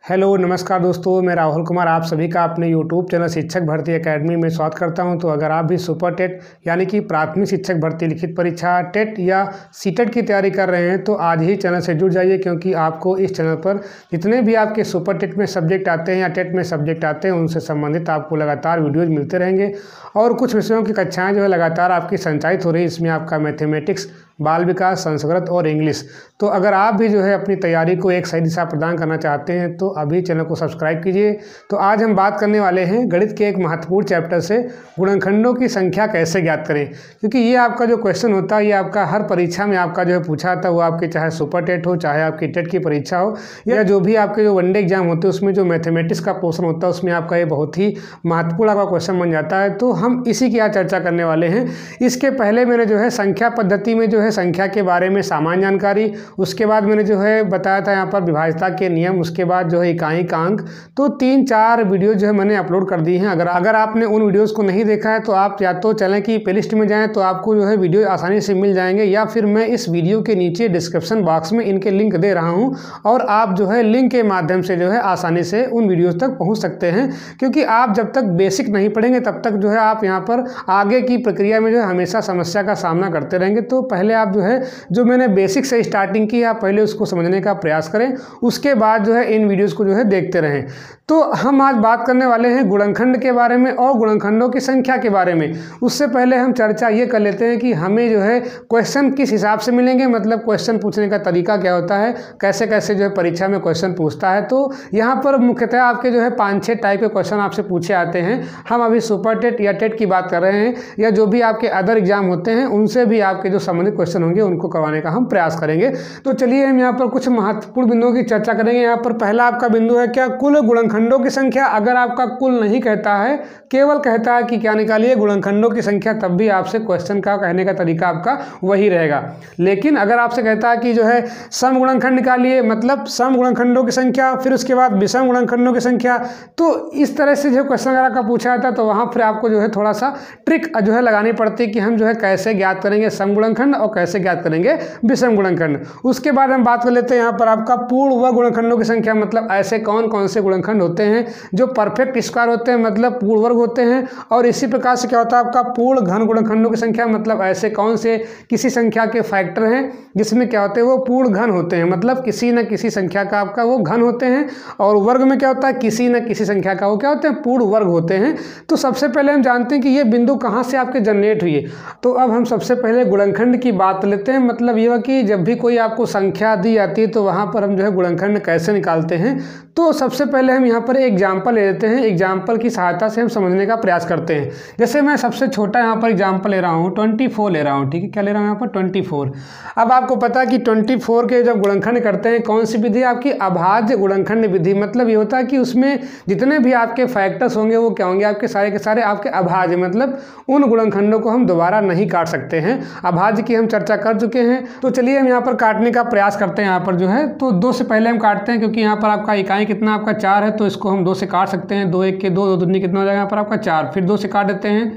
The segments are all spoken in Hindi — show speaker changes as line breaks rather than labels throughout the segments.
हेलो नमस्कार दोस्तों, मैं राहुल कुमार आप सभी का अपने यूट्यूब चैनल शिक्षक भर्ती एकेडमी में स्वागत करता हूं। तो अगर आप भी सुपर टेट यानी कि प्राथमिक शिक्षक भर्ती लिखित परीक्षा टेट या सीटेट की तैयारी कर रहे हैं तो आज ही चैनल से जुड़ जाइए, क्योंकि आपको इस चैनल पर जितने भी आपके सुपर टेट में सब्जेक्ट आते हैं या टेट में सब्जेक्ट आते हैं उनसे संबंधित आपको लगातार वीडियोज़ मिलते रहेंगे और कुछ विषयों की कक्षाएँ जो है लगातार आपकी संचालित हो रही है। इसमें आपका मैथमेटिक्स, बाल विकास, संस्कृत और इंग्लिश। तो अगर आप भी जो है अपनी तैयारी को एक सही दिशा प्रदान करना चाहते हैं तो अभी चैनल को सब्सक्राइब कीजिए। तो आज हम बात करने वाले हैं गणित के एक महत्वपूर्ण चैप्टर से गुणनखंडों की संख्या कैसे ज्ञात करें, क्योंकि ये आपका जो क्वेश्चन होता है ये आपका हर परीक्षा में आपका जो है पूछा था। वो आपके चाहे सुपर टेट हो, चाहे आपकी टेट की परीक्षा हो या जो भी आपके जो वनडे एग्जाम होते हैं उसमें जो मैथमेटिक्स का पोर्शन होता है उसमें आपका ये बहुत ही महत्वपूर्ण आपका क्वेश्चन बन जाता है। तो हम इसी की आज चर्चा करने वाले हैं। इसके पहले मैंने जो है संख्या पद्धति में जो है संख्या के बारे में सामान्य जानकारी, उसके बाद मैंने जो है बताया था यहाँ पर विभाज्यता के नियम, उसके बाद जो है इकाई का अंक। तो 3-4 वीडियो जो है मैंने अपलोड कर दी हैं। अगर आपने उन वीडियोस को नहीं देखा है तो आप या तो चैनल की प्लेलिस्ट में जाएं तो आपको जो है वीडियो आसानी से मिल जाएंगे, या फिर मैं इस वीडियो के नीचे डिस्क्रिप्शन बॉक्स में इनके लिंक दे रहा हूँ और आप जो है लिंक के माध्यम से जो है आसानी से उन वीडियोज़ तक पहुँच सकते हैं। क्योंकि आप जब तक बेसिक नहीं पढ़ेंगे तब तक जो है आप यहाँ पर आगे की प्रक्रिया में जो है हमेशा समस्या का सामना करते रहेंगे। तो पहले आप जो है जो मैंने बेसिक से स्टार्टिंग की आप पहले उसको समझने का प्रयास करें, उसके बाद जो है इन वीडियोस को जो है देखते रहें। तो हम आज बात करने वाले हैं गुणनखंड के बारे में और गुणनखंडों की संख्या के बारे में। उससे पहले हम चर्चा ये कर लेते हैं कि हमें जो है क्वेश्चन किस हिसाब से मिलेंगे, मतलब क्वेश्चन पूछने का तरीका क्या होता है, कैसे कैसे जो है परीक्षा में क्वेश्चन पूछता है। तो यहाँ पर मुख्यतः आपके जो है 5-6 टाइप के क्वेश्चन आपसे पूछे आते हैं। हम अभी सुपर टेट या टेट की बात कर रहे हैं, या जो भी आपके अदर एग्जाम होते हैं उनसे भी आपके जो संबंधित क्वेश्चन होंगे उनको करवाने का हम प्रयास करेंगे। तो चलिए हम यहाँ पर कुछ महत्वपूर्ण बिंदुओं की चर्चा करेंगे। यहाँ पर पहला आपका बिंदु है क्या, कुल गुणनखंडों की संख्या। अगर आपका कुल नहीं कहता है, केवल कहता है कि क्या निकालिए गुणनखंडों की संख्या, तब भी आपसे क्वेश्चन का कहने का तरीका आपका वही रहेगा। लेकिन अगर आपसे कहता है कि जो है सम गुणनखंड निकालिए, मतलब सम गुणनखंडों की संख्या, फिर उसके बाद विषम गुणनखंडों की संख्या, तो इस तरह से जो क्वेश्चन अगर आपका पूछा जाता है तो वहाँ फिर आपको जो है थोड़ा सा ट्रिक जो है लगानी पड़ती है कि हम जो है कैसे ज्ञात करेंगे सम गुणनखंड और कैसे ज्ञात करेंगे विषम गुणनखंड। उसके बाद हम बात कर लेते हैं यहाँ पर आपका पूर्ण वर्ग गुणनखंडों की संख्या, मतलब ऐसे कौन कौन से गुणनखंड होते हैं जो परफेक्ट स्क्वायर होते हैं, मतलब पूर्ण वर्ग होते हैं। और इसी प्रकार से क्या होता है आपका पूर्ण घन गुणनखंडों की संख्या, मतलब ऐसे कौन से किसी संख्या के फैक्टर हैं जिसमें क्या होते हैं वो पूर्ण घन होते हैं, मतलब किसी न किसी संख्या का आपका वो घन होते हैं। और वर्ग में क्या होता है, किसी न किसी संख्या का वो क्या होते हैं पूर्ण वर्ग होते हैं। तो सबसे पहले हम जानते हैं कि ये बिंदु कहाँ से आपके जनरेट हुए। तो अब हम सबसे पहले गुणनखंड की बात लेते हैं। मतलब ये कि जब भी कोई आपको संख्या दी जाती है तो वहाँ पर हम जो है गुणनखंड कैसे निकालते हैं। तो सबसे पहले हम यहाँ पर एग्जाम्पल ले लेते हैं। एग्जाम्पल की सहायता से हम समझने का प्रयास करते हैं। जैसे मैं सबसे छोटा यहाँ पर एग्जाम्पल ले रहा हूँ, 24 ले रहा हूँ, ठीक है। क्या ले रहा हूँ यहाँ पर 24। अब आपको पता है कि 24 के जब गुणनखंड करते हैं कौन सी विधि, आपकी अभाज्य गुणनखंड विधि। मतलब ये होता है कि उसमें जितने भी आपके फैक्टर्स होंगे वो क्या होंगे, आपके सारे के सारे आपके अभाज्य, मतलब उन गुणनखंडों को हम दोबारा नहीं काट सकते हैं। अभाज्य की हम चर्चा कर चुके हैं। तो चलिए हम यहाँ पर काटने का प्रयास करते हैं। यहाँ पर जो है तो 2 से पहले हम काटते हैं, क्योंकि यहाँ पर आपका इकाई कितना आपका 4 है, तो इसको हम 2 से काट सकते हैं। 2 1 के 2, 2 दूनी कितना हो जाएगा यहाँ पर आपका 4, फिर 2 से काट देते हैं,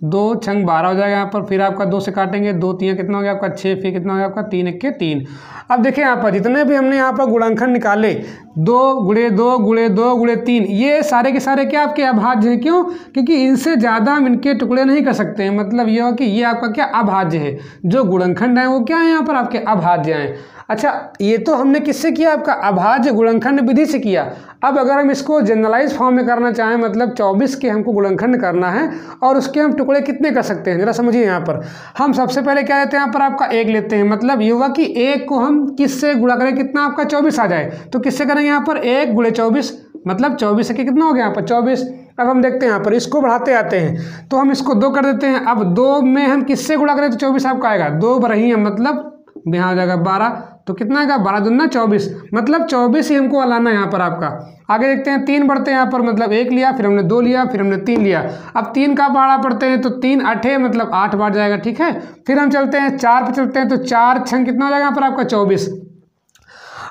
2 छंग 12 हो जाएगा यहाँ पर। फिर आपका 2 से काटेंगे, 2 3 कितना हो गया आपका 6, फिर कितना हो गया आपका 3 1 के 3। अब देखिए यहाँ पर जितने भी हमने यहाँ पर गुणनखंड निकाले, 2 गुणे 2 गुणे 2 गुणे 3, ये सारे के सारे क्या आपके अभाज्य हैं। क्यों? क्योंकि इनसे ज़्यादा हम इनके टुकड़े नहीं कर सकते हैं। मतलब ये हो कि ये आपका क्या अभाज्य है, जो गुणनखंड है वो क्या है यहाँ पर आपके अभाज्य हैं। अच्छा, ये तो हमने किससे किया, आपका अभाज्य गुणनखंड विधि से किया। अब अगर हम इसको जनरलाइज फॉर्म में करना चाहें, मतलब 24 के हमको गुणनखंड करना है और उसके हम टुकड़े कितने कर सकते हैं, जरा समझिए। यहाँ पर हम सबसे पहले क्या लेते हैं, यहाँ पर आपका 1 लेते हैं। मतलब ये हुआ कि 1 को हम किससे गुणा करें, कितना आपका 24 आ जाए। तो किससे करेंगे यहाँ पर 1 गुणे 24, मतलब 24 के कितना हो गया यहाँ पर 24। अब हम देखते हैं यहाँ पर इसको बढ़ाते आते हैं, तो हम इसको 2 कर देते हैं। अब 2 में हम किससे गुणा करें तो 24 आपका आएगा, 2 बरही है, मतलब यहाँ हो जाएगा 12। तो कितना आएगा 12 दूना 24, मतलब 24 ही हमको लाना है यहाँ पर आपका। आगे देखते हैं 3 बढ़ते हैं यहाँ पर, मतलब 1 लिया, फिर हमने 2 लिया, फिर हमने 3 लिया। अब 3 का बाड़ा पढ़ते हैं तो 3 8 मतलब 8 बार जाएगा, ठीक है। फिर हम चलते हैं 4 पे चलते हैं, तो 4 छंग कितना हो जाएगा यहाँ पर आपका 24।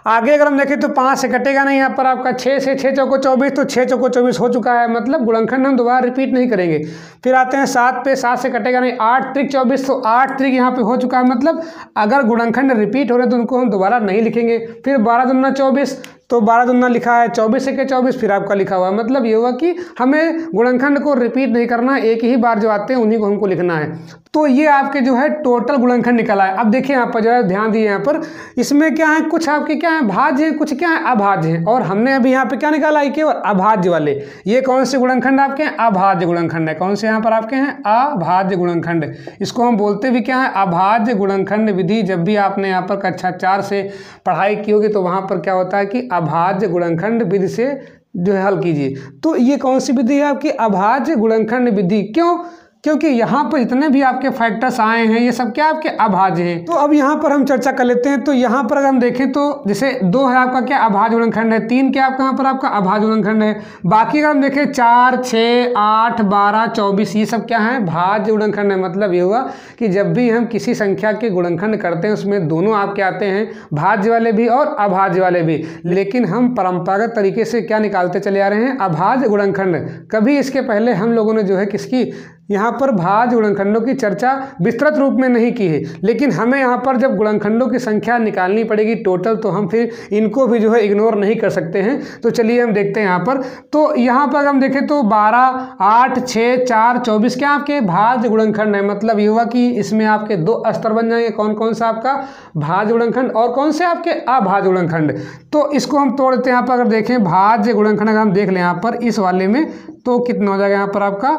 आगे अगर हम देखें तो 5 से कटेगा नहीं यहाँ पर आपका, 6 से 6 चौको 24, तो 6 चौको 24 हो चुका है। मतलब गुणनखंड हम दोबारा रिपीट नहीं करेंगे। फिर आते हैं 7 पे, 7 से कटेगा नहीं, 8 त्रिक 24, तो 8 त्रिक यहाँ पे हो चुका है। मतलब अगर गुणनखंड रिपीट हो रहे तो उनको हम दोबारा नहीं लिखेंगे। फिर 12 दूना 24, तो 12 दूना लिखा है 24 के 24 फिर आपका लिखा हुआ है। मतलब ये हुआ कि हमें गुणनखंड को रिपीट नहीं करना, एक ही बार जो आते हैं उन्हीं को हमको लिखना है। तो ये आपके जो है टोटल गुणनखंड निकला है। अब देखिए यहाँ पर जो है ध्यान दिए, यहाँ पर इसमें क्या है, कुछ आपके क्या है भाज्य है, कुछ क्या है अभाज्य है। और हमने अभी यहाँ पे क्या निकाला है, केवल अभाज्य वाले। ये कौन से गुणनखंड आपके हैं, अभाज्य गुणनखंड है। कौन से यहाँ पर आपके हैं, अभाज्य गुणनखंड। इसको हम बोलते भी क्या है, अभाज्य गुणनखंड विधि। जब भी आपने यहाँ पर कक्षा 4 से पढ़ाई की होगी तो वहाँ पर क्या होता है कि अभाज्य गुणनखंड विधि से जो है हल कीजिए। तो ये कौन सी विधि है आपकी, अभाज्य गुणनखंड विधि। क्यों, क्योंकि यहाँ पर जितने भी आपके फैक्टर्स आए हैं ये सब क्या आपके अभाज्य हैं। तो अब यहाँ पर हम चर्चा कर लेते हैं। तो यहाँ पर अगर हम देखें तो जैसे 2 है आपका क्या अभाज्य गुणनखंड है, 3 क्या आपका यहाँ पर आपका अभाज्य गुणनखंड है। बाकी अगर हम देखें 4, 6, 8, 12, 24 ये सब क्या है भाज्य गुणनखंड है। मतलब ये हुआ कि जब भी हम किसी संख्या के गुणनखंड करते हैं उसमें दोनों आपके आते हैं, भाज्य वाले भी और अभाज्य वाले भी। लेकिन हम परंपरागत तरीके से क्या निकालते चले आ रहे हैं, अभाज्य गुणनखंड। कभी इसके पहले हम लोगों ने जो है किसकी यहाँ पर भाज्य गुणनखंडों की चर्चा विस्तृत रूप में नहीं की है। लेकिन हमें यहाँ पर जब गुणनखंडों की संख्या निकालनी पड़ेगी टोटल, तो हम फिर इनको भी जो है इग्नोर नहीं कर सकते हैं। तो चलिए हम देखते हैं यहाँ पर। तो यहाँ पर हम देखें तो 12, 8, 6, 4, 24 क्या आपके भाज्य गुणनखंड है। मतलब ये हुआ कि इसमें आपके 2 स्तर बन जाएंगे। कौन कौन सा आपका भाज्य गुणनखंड और कौन से आपके अभाज्य गुणनखंड। तो इसको हम तोड़ देते हैं। यहाँ पर अगर देखें भाज्य गुणनखंड अगर हम देख लें यहाँ पर इस वाले में, तो कितना हो जाएगा यहाँ पर आपका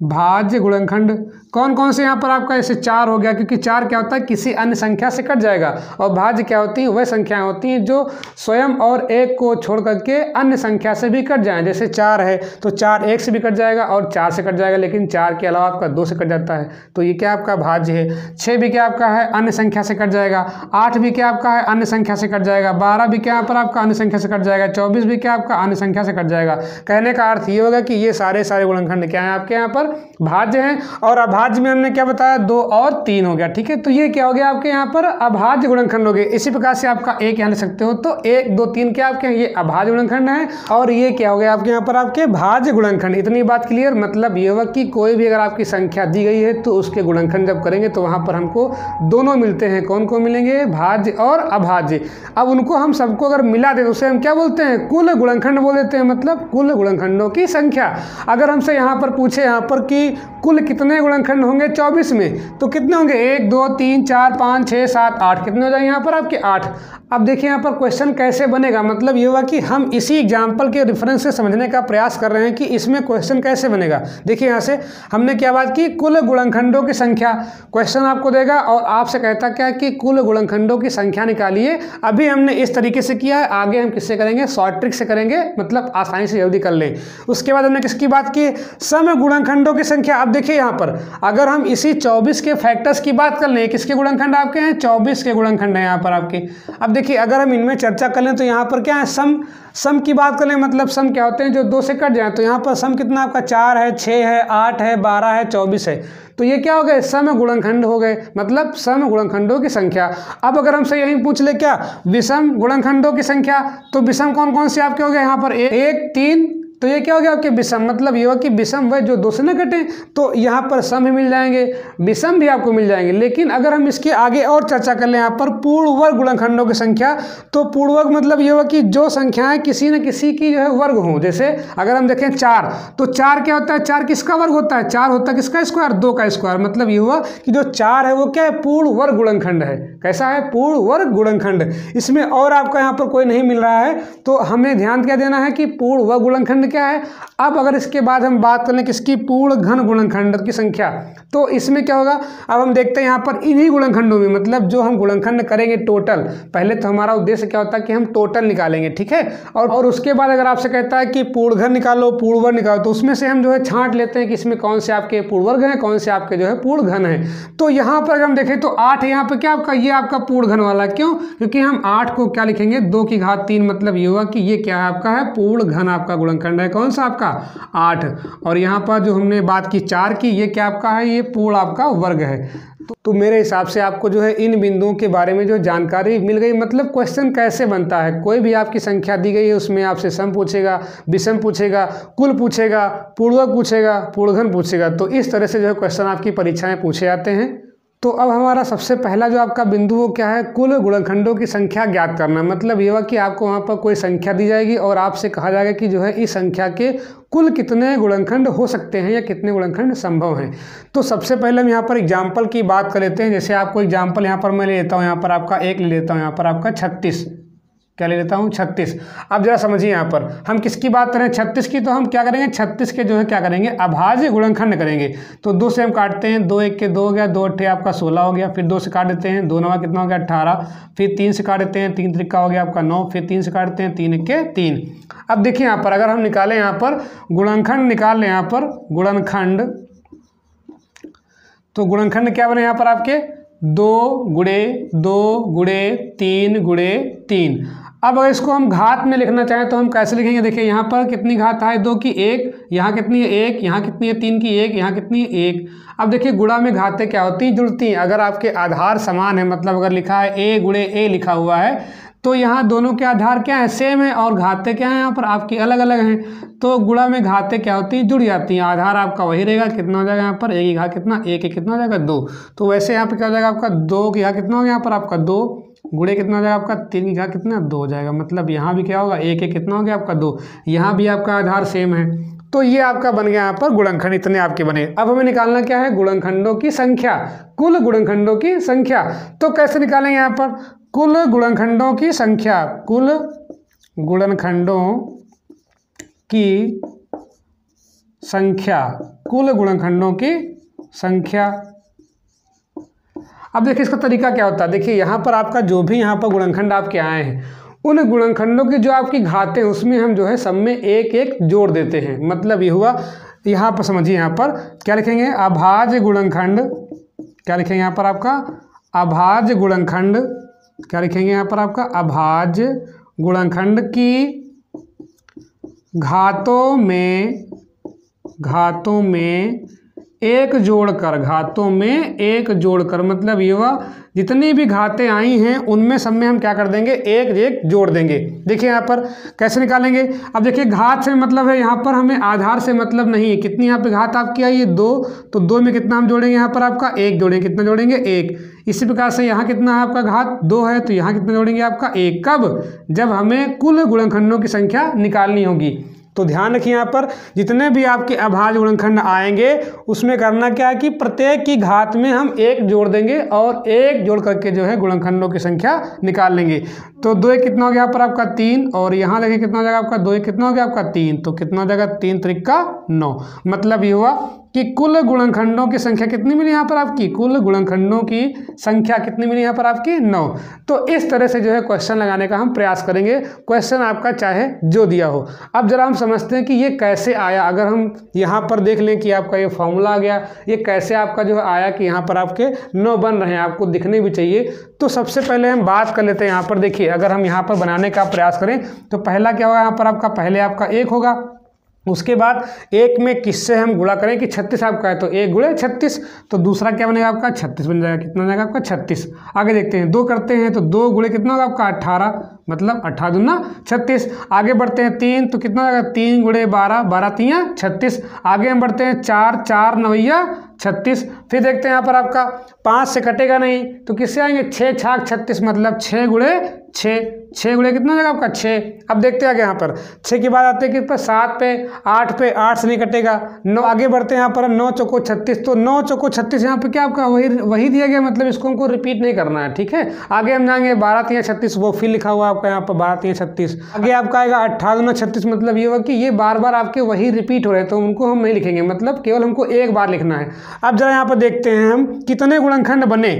भाज्य गुणनखंड। कौन कौन से यहाँ पर आपका ऐसे 4 हो गया, क्योंकि 4 क्या होता है किसी अन्य संख्या से कट जाएगा। और भाज्य क्या होती है, वह संख्याएं होती हैं जो स्वयं और 1 को छोड़ करके अन्य संख्या से भी कट जाएं। जैसे 4 है तो 4 1 से भी कट जाएगा और 4 से कट जाएगा, लेकिन 4 के अलावा आपका 2 से कट जाता है, तो ये क्या आपका भाज्य है। 6 भी क्या आपका है अन्य संख्या से कट जाएगा। 8 भी क्या आपका है अन्य संख्या से कट जाएगा। 12 भी क्या यहाँ पर आपका अन्य संख्या से कट जाएगा। 24 भी क्या आपका अन्य संख्या से कट जाएगा। कहने का अर्थ ये होगा कि ये सारे गुणनखंड क्या है आपके यहाँ पर भाज्य हैं। और अभाज्य में हमने क्या बताया 2 और 3 हो गया। ठीक है, तो ये क्या हो गया आपके यहाँ पर अभाज्य गुणनखंड हो गए। इसी प्रकार से आपका एक यहाँ लिख सकते हो। तो 1, 2, 3 क्या आपके हैं ये अभाज्य गुणनखंड है, और ये क्या हो गया आपके यहाँ पर आपके भाज्य गुणनखंड। इतनी बात क्लियर। मतलब ये हुआ कि कोई भी अगर आपकी संख्या दी गई है तो उसके गुणनखंड जब करेंगे तो वहाँ पर हमको दोनों मिलते हैं। कौन कौन मिलेंगे, भाज्य और अभाज्य। अब उनको हम सबको अगर मिला दें तो उसे हम क्या बोलते हैं, कुल गुणनखंड बोल देते हैं। मतलब कुल गुणनखंडों की संख्या। अगर हमसे यहाँ पर पूछे यहाँ पर कि कुल कितने गुणनखंड होंगे 24 में, तो कितने होंगे 1, 2, 3, 4, 5, 6, 7, 8 कितने हो जाएंगे यहाँ पर आपके 8। अब देखिए यहाँ पर क्वेश्चन कैसे बनेगा। मतलब ये हुआ कि हम इसी एग्जाम्पल के रेफरेंस से समझने का प्रयास कर रहे हैं कि इसमें क्वेश्चन कैसे बनेगा। देखिए यहाँ से हमने क्या बात की, कुल गुणनखंडों की संख्या। क्वेश्चन आपको देगा और आपसे कहता क्या कि कुल गुणनखंडों की संख्या निकालिए। अभी हमने इस तरीके से किया है, आगे हम किससे करेंगे, शॉर्ट ट्रिक से करेंगे, मतलब आसानी से जल्दी कर लें। उसके बाद हमने किसकी बात की, सम गुणनखंडों की संख्या। अब देखिए यहाँ पर अगर हम इसी 24 के फैक्टर्स की बात कर लें, किसके गुणनखंड आपके हैं, 24 के गुणनखंड हैं यहाँ पर आपके। अब देखिए अगर हम इनमें चर्चा कर लें तो यहाँ पर क्या है, सम की बात करें, मतलब सम क्या होते हैं जो 2 से कट जाए। तो यहाँ पर सम कितना आपका 4 है, 6 है, 8 है, 12 है, 24 है। तो ये क्या हो गए, सम गुणनखंड हो गए, मतलब सम गुणनखंडों की संख्या। अब अगर हमसे यही पूछ ले क्या विषम गुणनखंडों की संख्या, तो विषम कौन कौन से आपके हो गए यहाँ पर 1, 3, तो ये क्या हो गया आपके विषम। मतलब ये हो कि विषम वह जो 2 से न कटे, तो यहाँ पर सम ही मिल जाएंगे, विषम भी आपको मिल जाएंगे। लेकिन अगर हम इसके आगे और चर्चा कर लें यहाँ पर पूर्ण वर्ग गुणनखंडों की संख्या, तो पूर्ण वर्ग मतलब ये होगा कि जो संख्याएं किसी न किसी की जो है वर्ग हों। जैसे अगर हम देखें 4, तो 4 क्या होता है, 4 किसका वर्ग होता है, 4 होता है किसका स्क्वायर, 2 का स्क्वायर। मतलब ये हुआ कि जो 4 है वो क्या है, पूर्ण वर्ग गुणनखंड है। कैसा है, पूर्ण वर्ग गुणनखंड। इसमें और आपका यहाँ पर कोई नहीं मिल रहा है, तो हमें ध्यान क्या देना है कि पूर्ण वर्ग गुणनखंड क्या है। अब अगर इसके बाद हम बात करें किसकी, पूर्ण घन गुणनखंड की संख्या, तो इसमें क्या होगा। अब हम देखते हैं यहाँ पर इन्हीं गुणनखंडों में, मतलब जो हम गुणनखंड करेंगे टोटल, पहले तो हमारा उद्देश्य क्या होता है कि हम टोटल निकालेंगे, ठीक है। और उसके बाद अगर आपसे कहता है कि पूर्ण घन निकालो, पूर्ण वर्ग निकालो, तो उसमें से हम जो है छांट लेते हैं कि इसमें कौन से आपके पूर्ण वर्ग हैं, कौन से आपके जो है पूर्ण घन है। तो यहाँ पर अगर हम देखें तो 8 है यहाँ पर क्या आपका, ये आपका पूर्ण घन वाला। क्यों, क्योंकि हम 8 को क्या लिखेंगे, 2 की घात 3। मतलब ये हुआ कि ये क्या है आपका है, पूर्ण घन आपका गुणनखंड है। कौन सा आपका 8। और यहाँ पर जो हमने बात की 4 की, ये क्या आपका है, ये पूर्ण आपका वर्ग है। तो मेरे हिसाब से आपको जो है इन बिंदुओं के बारे में जो जानकारी मिल गई। मतलब क्वेश्चन कैसे बनता है, कोई भी आपकी संख्या दी गई है उसमें आपसे सम पूछेगा, विषम पूछेगा, कुल पूछेगा, पूर्णवर्ग पूछेगा, पूर्णघन पूछेगा। तो इस तरह से जो है क्वेश्चन आपकी परीक्षा में पूछे जाते हैं। तो अब हमारा सबसे पहला जो आपका बिंदु वो क्या है, कुल गुणनखंडों की संख्या ज्ञात करना। मतलब ये हुआ कि आपको वहाँ पर कोई संख्या दी जाएगी और आपसे कहा जाएगा कि जो है इस संख्या के कुल कितने गुणनखंड हो सकते हैं या कितने गुणनखंड संभव हैं। तो सबसे पहले हम यहाँ पर एग्जाम्पल की बात कर लेते हैं। जैसे आपको एग्जाम्पल यहाँ पर मैं ले लेता हूँ, यहाँ पर आपका 1 ले लेता हूँ, यहाँ पर आपका 36, क्या ले लेता हूँ 36। अब जरा समझिए यहाँ पर हम किसकी बात करें 36 की, तो हम क्या करेंगे 36 के जो है क्या करेंगे अभाज्य गुणनखंड करेंगे। तो 2 से हम काटते हैं, 2 1 के 2 हो गया, 2 8 आपका 16 हो गया, फिर 2 से काट देते हैं, 2 9 कितना हो गया 18, फिर 3 से काट देते हैं, 3 त्रिका हो गया आपका 9, फिर 3 से काटते हैं, 3 1 के 3। अब देखिए यहाँ पर अगर हम निकालें यहाँ पर गुणनखंड निकाल लें यहाँ पर गुणनखंड, तो गुणनखंड क्या बने यहाँ पर आपके 2 गुणे 2 गुणे 3 गुणे 3। अब अगर इसको हम घात में लिखना चाहें तो हम कैसे लिखेंगे, देखिए यहाँ पर कितनी घात है 2 की 1, यहाँ कितनी है 1, यहाँ कितनी है 3 की 1, यहाँ कितनी है 1। अब देखिए गुणा में घातें क्या होती हैं, जुड़ती हैं। अगर आपके आधार समान है, मतलब अगर लिखा है a गुणे a लिखा हुआ है, तो यहाँ दोनों के आधार क्या है सेम है और घातें क्या है यहाँ पर आपकी अलग अलग हैं। तो गुणा में घातें क्या होती हैं, जुड़ जाती हैं। आधार आपका वही रहेगा, कितना हो जाएगा यहाँ पर 1 की घात कितना 1 कितना हो जाएगा 2। तो वैसे यहाँ पर क्या हो जाएगा आपका 2 की घात कितना हो गया यहाँ पर आपका 2, गुणे कितना हो जाएगा आपका 3 की घात कितना 2 हो जाएगा। मतलब यहाँ भी क्या होगा 1 कितना हो गया आपका 2, यहाँ भी आपका आधार सेम है। तो ये आपका बन गया यहाँ पर गुणनखंड, इतने आपके बने। अब हमें निकालना क्या है गुणनखंडों की संख्या, कुल गुणनखंडों की संख्या। तो कैसे निकालेंगे यहाँ पर कुल गुणनखंडों की संख्या, कुल गुणनखंडों की संख्या, कुल गुणनखंडों की संख्या। अब देखिए इसका तरीका क्या होता है, देखिए यहाँ पर आपका जो भी यहाँ पर गुणनखंड आपके आए हैं उन गुणनखंडों की जो आपकी घातें उसमें हम जो है सब में 1 1 जोड़ देते हैं। मतलब ये हुआ, यहाँ पर समझिए यहाँ पर क्या लिखेंगे अभाज्य गुणनखंड, क्या लिखेंगे यहाँ पर आपका अभाज्य गुणनखंड, क्या लिखेंगे यहाँ पर आपका अभाज्य गुणनखंड की घातों में 1 जोड़कर, घातों में 1 जोड़कर। मतलब ये हुआ जितनी भी घातें आई हैं उनमें सब में हम क्या कर देंगे 1 1 जोड़ देंगे। देखिए यहाँ पर कैसे निकालेंगे। अब देखिए घात से मतलब है यहाँ पर हमें आधार से मतलब नहीं है। कितनी यहाँ पे घात आपकी आई है 2, तो 2 में कितना हम जोड़ेंगे यहाँ पर आपका 1 जोड़ेंगे, कितना जोड़ेंगे 1। इसी प्रकार से यहाँ कितना है आपका घात 2 है, तो यहाँ कितना जोड़ेंगे आपका 1। कब, जब हमें कुल गुणनखंडों की संख्या निकालनी होगी। तो ध्यान रखिए यहाँ पर जितने भी आपके अभाज्य गुणनखंड आएंगे उसमें करना क्या है कि प्रत्येक की घात में हम 1 जोड़ देंगे और 1 जोड़ करके जो है गुणनखंडों की संख्या निकाल लेंगे। तो 2 1 कितना हो गया यहाँ पर आपका 3, और यहाँ देखिए कितना हो जाएगा आपका 2 1 कितना हो गया आपका 3, तो कितना हो जाएगा 3 त्रिका 9। मतलब ये हुआ कि कुल गुणनखंडों की संख्या कितनी मिली यहाँ पर आपकी, कुल गुणनखंडों की संख्या कितनी मिली यहाँ पर आपकी 9। तो इस तरह से जो है क्वेश्चन लगाने का हम प्रयास करेंगे, क्वेश्चन आपका चाहे जो दिया हो। अब जरा हम समझते हैं कि ये कैसे आया। अगर हम यहाँ पर देख लें कि आपका ये फॉर्मूला आ गया, ये कैसे आपका जो है आया कि यहाँ पर आपके 9 बन रहे हैं, आपको दिखने भी चाहिए। तो सबसे पहले हम बात कर लेते हैं यहाँ पर। देखिए अगर हम यहाँ पर बनाने का प्रयास करें तो पहला क्या होगा यहाँ पर आपका, पहले आपका 1 होगा, उसके बाद 1 में किससे हम गुणा करें कि 36 आपका है तो 1 गुणे 36, तो दूसरा क्या बनेगा आपका 36 बन जाएगा। कितना जाएगा आपका 36। आगे देखते हैं 2 करते हैं तो 2 गुणे कितना होगा आपका 18, मतलब 18 दूना 36। आगे बढ़ते हैं 3 तो कितना होगा 3 गुणे 12, 12 3 36। आगे हम बढ़ते हैं 4 4 9 36। फिर देखते हैं यहाँ पर आपका 5 से कटेगा नहीं तो किससे आएंगे 6 छाक 36, मतलब 6 गुणे 6, 6 गुणे कितना हो जाएगा आपका 6। अब देखते हैं आगे यहाँ पर 6 के बाद आते हैं कि पर 7 पे 8 से नहीं कटेगा 9। आगे बढ़ते हैं यहाँ पर 9 चौको 36, तो 9 चौको 36 यहाँ पे क्या आपका वही दिया गया, मतलब इसको हमको रिपीट नहीं करना है, ठीक है। आगे हम जाएंगे 12 3 36, वो फिर लिखा हुआ आपका यहाँ पर 12 3 36। आगे आपका आएगा 18 दूना 36, मतलब ये हुआ कि ये बार बार आपके वही रिपीट हो रहे हैं तो उनको हम नहीं लिखेंगे, मतलब केवल हमको एक बार लिखना है। अब जरा यहाँ पर देखते हैं हम कितने गुणनखंड बने,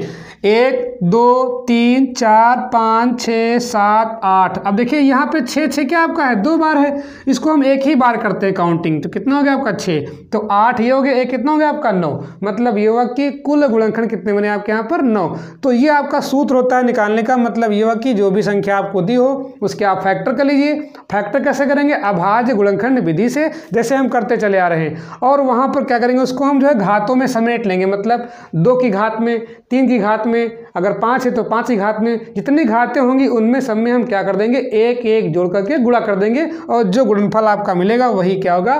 1 2 3 4 5 6 7 8। अब देखिए यहाँ पे 6 6 क्या आपका है 2 बार है, इसको हम एक ही बार करते हैं काउंटिंग, तो कितना हो गया आपका 6, तो 8 ये हो गया, 1 कितना हो गया आपका 9। मतलब ये हुआ कि कुल गुणनखंड कितने बने आपके यहाँ पर 9। तो ये आपका सूत्र होता है निकालने का। मतलब ये हुआ कि जो भी संख्या आपको दी हो उसके आप फैक्टर कर लीजिए। फैक्टर कैसे करेंगे, अभाज्य गुणनखंड विधि से, जैसे हम करते चले आ रहे हैं। और वहाँ पर क्या करेंगे, उसको हम जो है घातों में समेट लेंगे, मतलब 2 की घात में, 3 की घात में, अगर 5 है तो 5 की घात में, जितनी घातें होंगी उनमें सब में हम क्या कर देंगे 1 1 जोड़ करके गुणा कर देंगे और जो गुणनफल आपका मिलेगा वही क्या होगा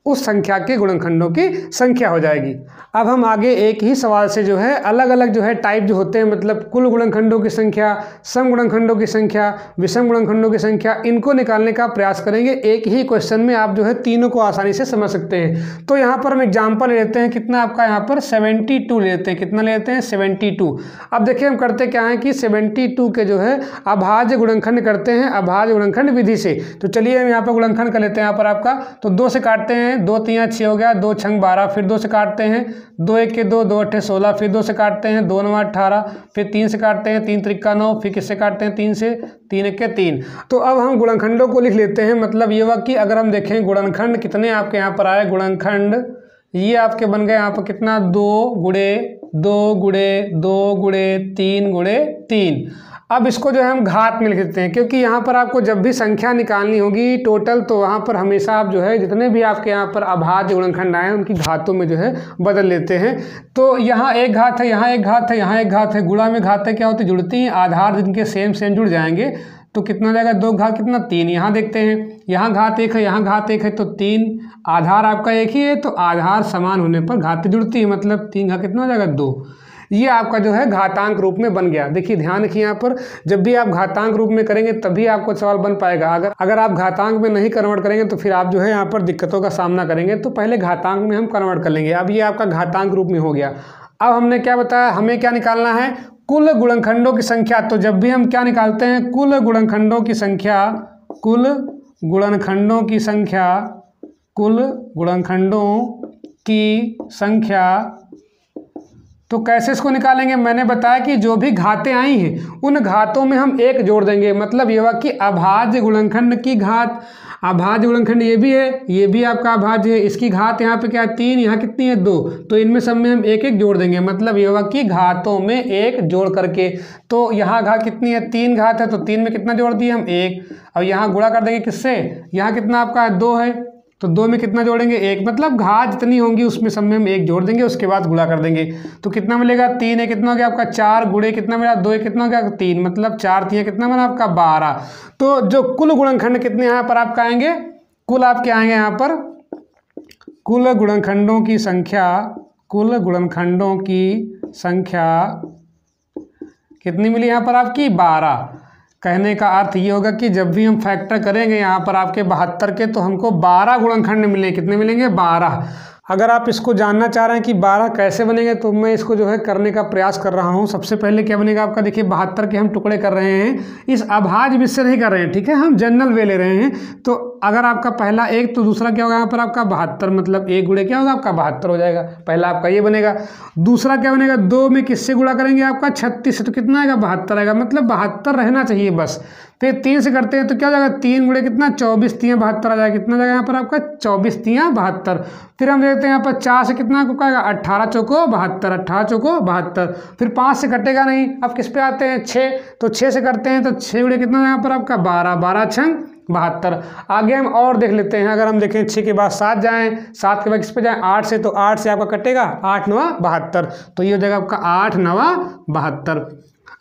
उस संख्या के गुणनखंडों की संख्या हो जाएगी। अब हम आगे एक ही सवाल से जो है अलग अलग जो है टाइप जो होते हैं, मतलब कुल गुणनखंडों की संख्या, सम गुणनखंडों की संख्या, विषम गुणनखंडों की संख्या, इनको निकालने का प्रयास करेंगे। एक ही क्वेश्चन में आप जो है तीनों को आसानी से समझ सकते हैं। तो यहाँ पर हम एग्जाम्पल ले लेते हैं, कितना आपका यहाँ पर 72 लेते हैं। कितना लेते हैं? 72। अब देखिए हम करते क्या है कि 72 के जो है अभाज्य गुणनखंड करते हैं अभाज्य गुणनखंड विधि से। तो चलिए हम यहाँ पर गुणनखंड कर लेते हैं। यहाँ पर आपका तो 2 से काटते हैं, 2 3 6 हो गया, 2 6 12, फिर 2 से काटते हैं, 2 1 के 2, 2 8 16, फिर 2 से काटते हैं, 2 9 18, फिर 3 से काटते हैं, 3 3 9, फिर किससे काटते हैं? 3 से, 3 1 के 3। तो अब हम गुणनखंडों को लिख लेते हैं। मतलब ये हुआ कि अगर हम देखें गुणनखंड कितने आपके यहाँ पर आए, गुणनखंड ये आपके बन गए यहाँ पर कितना, 2 गुणे 2 गुणे 2 गुणे 3 गुणे 3। अब इसको जो है हम घात में लिख देते हैं, क्योंकि यहाँ पर आपको जब भी संख्या निकालनी होगी टोटल, तो वहाँ पर हमेशा आप जो है जितने भी आपके यहाँ पर अभाज्य गुणनखंड आए उनकी घातों में जो है बदल लेते हैं। तो यहाँ एक घात है, यहाँ एक घात है, यहाँ एक घात है। गुणा में घातें क्या होती, जुड़ती हैं। आधार जिनके सेम सेम जुड़ जाएंगे तो कितना जाएगा, 2 घात कितना, 3। यहाँ देखते हैं, यहाँ घात 1 है, यहाँ घात 1 है, तो 3। आधार आपका एक ही है, तो आधार समान होने पर घातें जुड़ती है, मतलब 3 घात कितना हो जाएगा, 2। ये आपका जो है घातांक रूप में बन गया। देखिए ध्यान रखिए, यहाँ पर जब भी आप घातांक रूप में करेंगे तभी आपको सवाल बन पाएगा। अगर आप घातांक में नहीं कन्वर्ट करेंगे तो फिर आप जो है यहाँ पर दिक्कतों का सामना करेंगे। तो पहले घातांक में हम कन्वर्ट कर लेंगे। अब ये आपका घातांक रूप में हो गया। अब हमने क्या बताया, हमें क्या निकालना है, कुल गुणनखंडों की संख्या। तो जब भी हम क्या निकालते हैं, कुल गुणनखंडों की संख्या, कुल गुणनखंडों की संख्या, कुल गुणनखंडों की संख्या। तो कैसे इसको निकालेंगे, मैंने बताया कि जो भी घातें आई हैं उन घातों में हम 1 जोड़ देंगे। मतलब ये हुआ कि अभाज्य गुणनखंड की घात, अभाज्य गुणनखंड ये भी है, ये भी आपका अभाज्य है, इसकी घात यहाँ पे क्या है, 3, यहाँ कितनी है, 2। तो इनमें सब में हम 1 1 जोड़ देंगे। मतलब ये हुआ कि घातों में 1 जोड़ करके। तो यहाँ घात कितनी है, 3 घात है, तो 3 में कितना जोड़ दिए हम, 1। अब यहाँ गुणा कर देंगे किससे, यहाँ कितना आपका 2 है, तो 2 में कितना जोड़ेंगे, 1। मतलब घात जितनी होंगी उसमें सब में हम 1 जोड़ देंगे, उसके बाद गुणा कर देंगे। तो कितना मिलेगा, 3 है, कितना हो गया आपका 4 गुणे कितना मिला, 2 है, कितना हो गया 3। मतलब 4 3 कितना बना आपका 12। तो जो कुल गुणनखंड कितने यहाँ पर आपका आएंगे, कुल आपके आएंगे यहाँ पर, कुल गुणनखंडों की संख्या, कुल गुणनखंडों की संख्या कितनी मिली यहाँ पर आपकी, 12। कहने का अर्थ ये होगा कि जब भी हम फैक्टर करेंगे यहाँ पर आपके 72 के, तो हमको 12 गुणनखंड मिलेंगे। कितने मिलेंगे, 12। अगर आप इसको जानना चाह रहे हैं कि 12 कैसे बनेंगे, तो मैं इसको जो है करने का प्रयास कर रहा हूँ। सबसे पहले क्या बनेगा आपका, देखिए 72 के हम टुकड़े कर रहे हैं, इस अभाज्य विधि से नहीं कर रहे हैं, ठीक है, हम जनरल वे ले रहे हैं। तो अगर आपका पहला 1, तो दूसरा क्या होगा यहाँ पर आपका 72, मतलब 1 गुणे क्या होगा आपका 72 हो जाएगा। पहला आपका ये बनेगा। दूसरा क्या बनेगा, 2 में किससे गुणा करेंगे आपका 36 से, तो कितना आएगा 72 आएगा। मतलब 72 रहना चाहिए बस। फिर 3 से करते हैं तो क्या हो जाएगा, 3 गुणे कितना 24 3 72 आ जाएगा। कितना जाएगा यहाँ पर आपका 24 3 72। फिर हम देखते हैं यहाँ पर 4 से कितना आपको आएगा, 18 चौको 72, 18 चौको 72। फिर 5 से कटेगा नहीं। अब किस पे आते हैं, 6, तो 6 से करते हैं तो 6 गुणे कितना यहाँ पर आपका 12, 12 छंग 72। आगे हम और देख लेते हैं। अगर हम देखें 6 के बाद 7 जाएँ, 7 के बाद किस पे जाएँ, 8 से, तो 8 से आपका कटेगा 8 9 72। तो ये हो जाएगा आपका 8 9 72।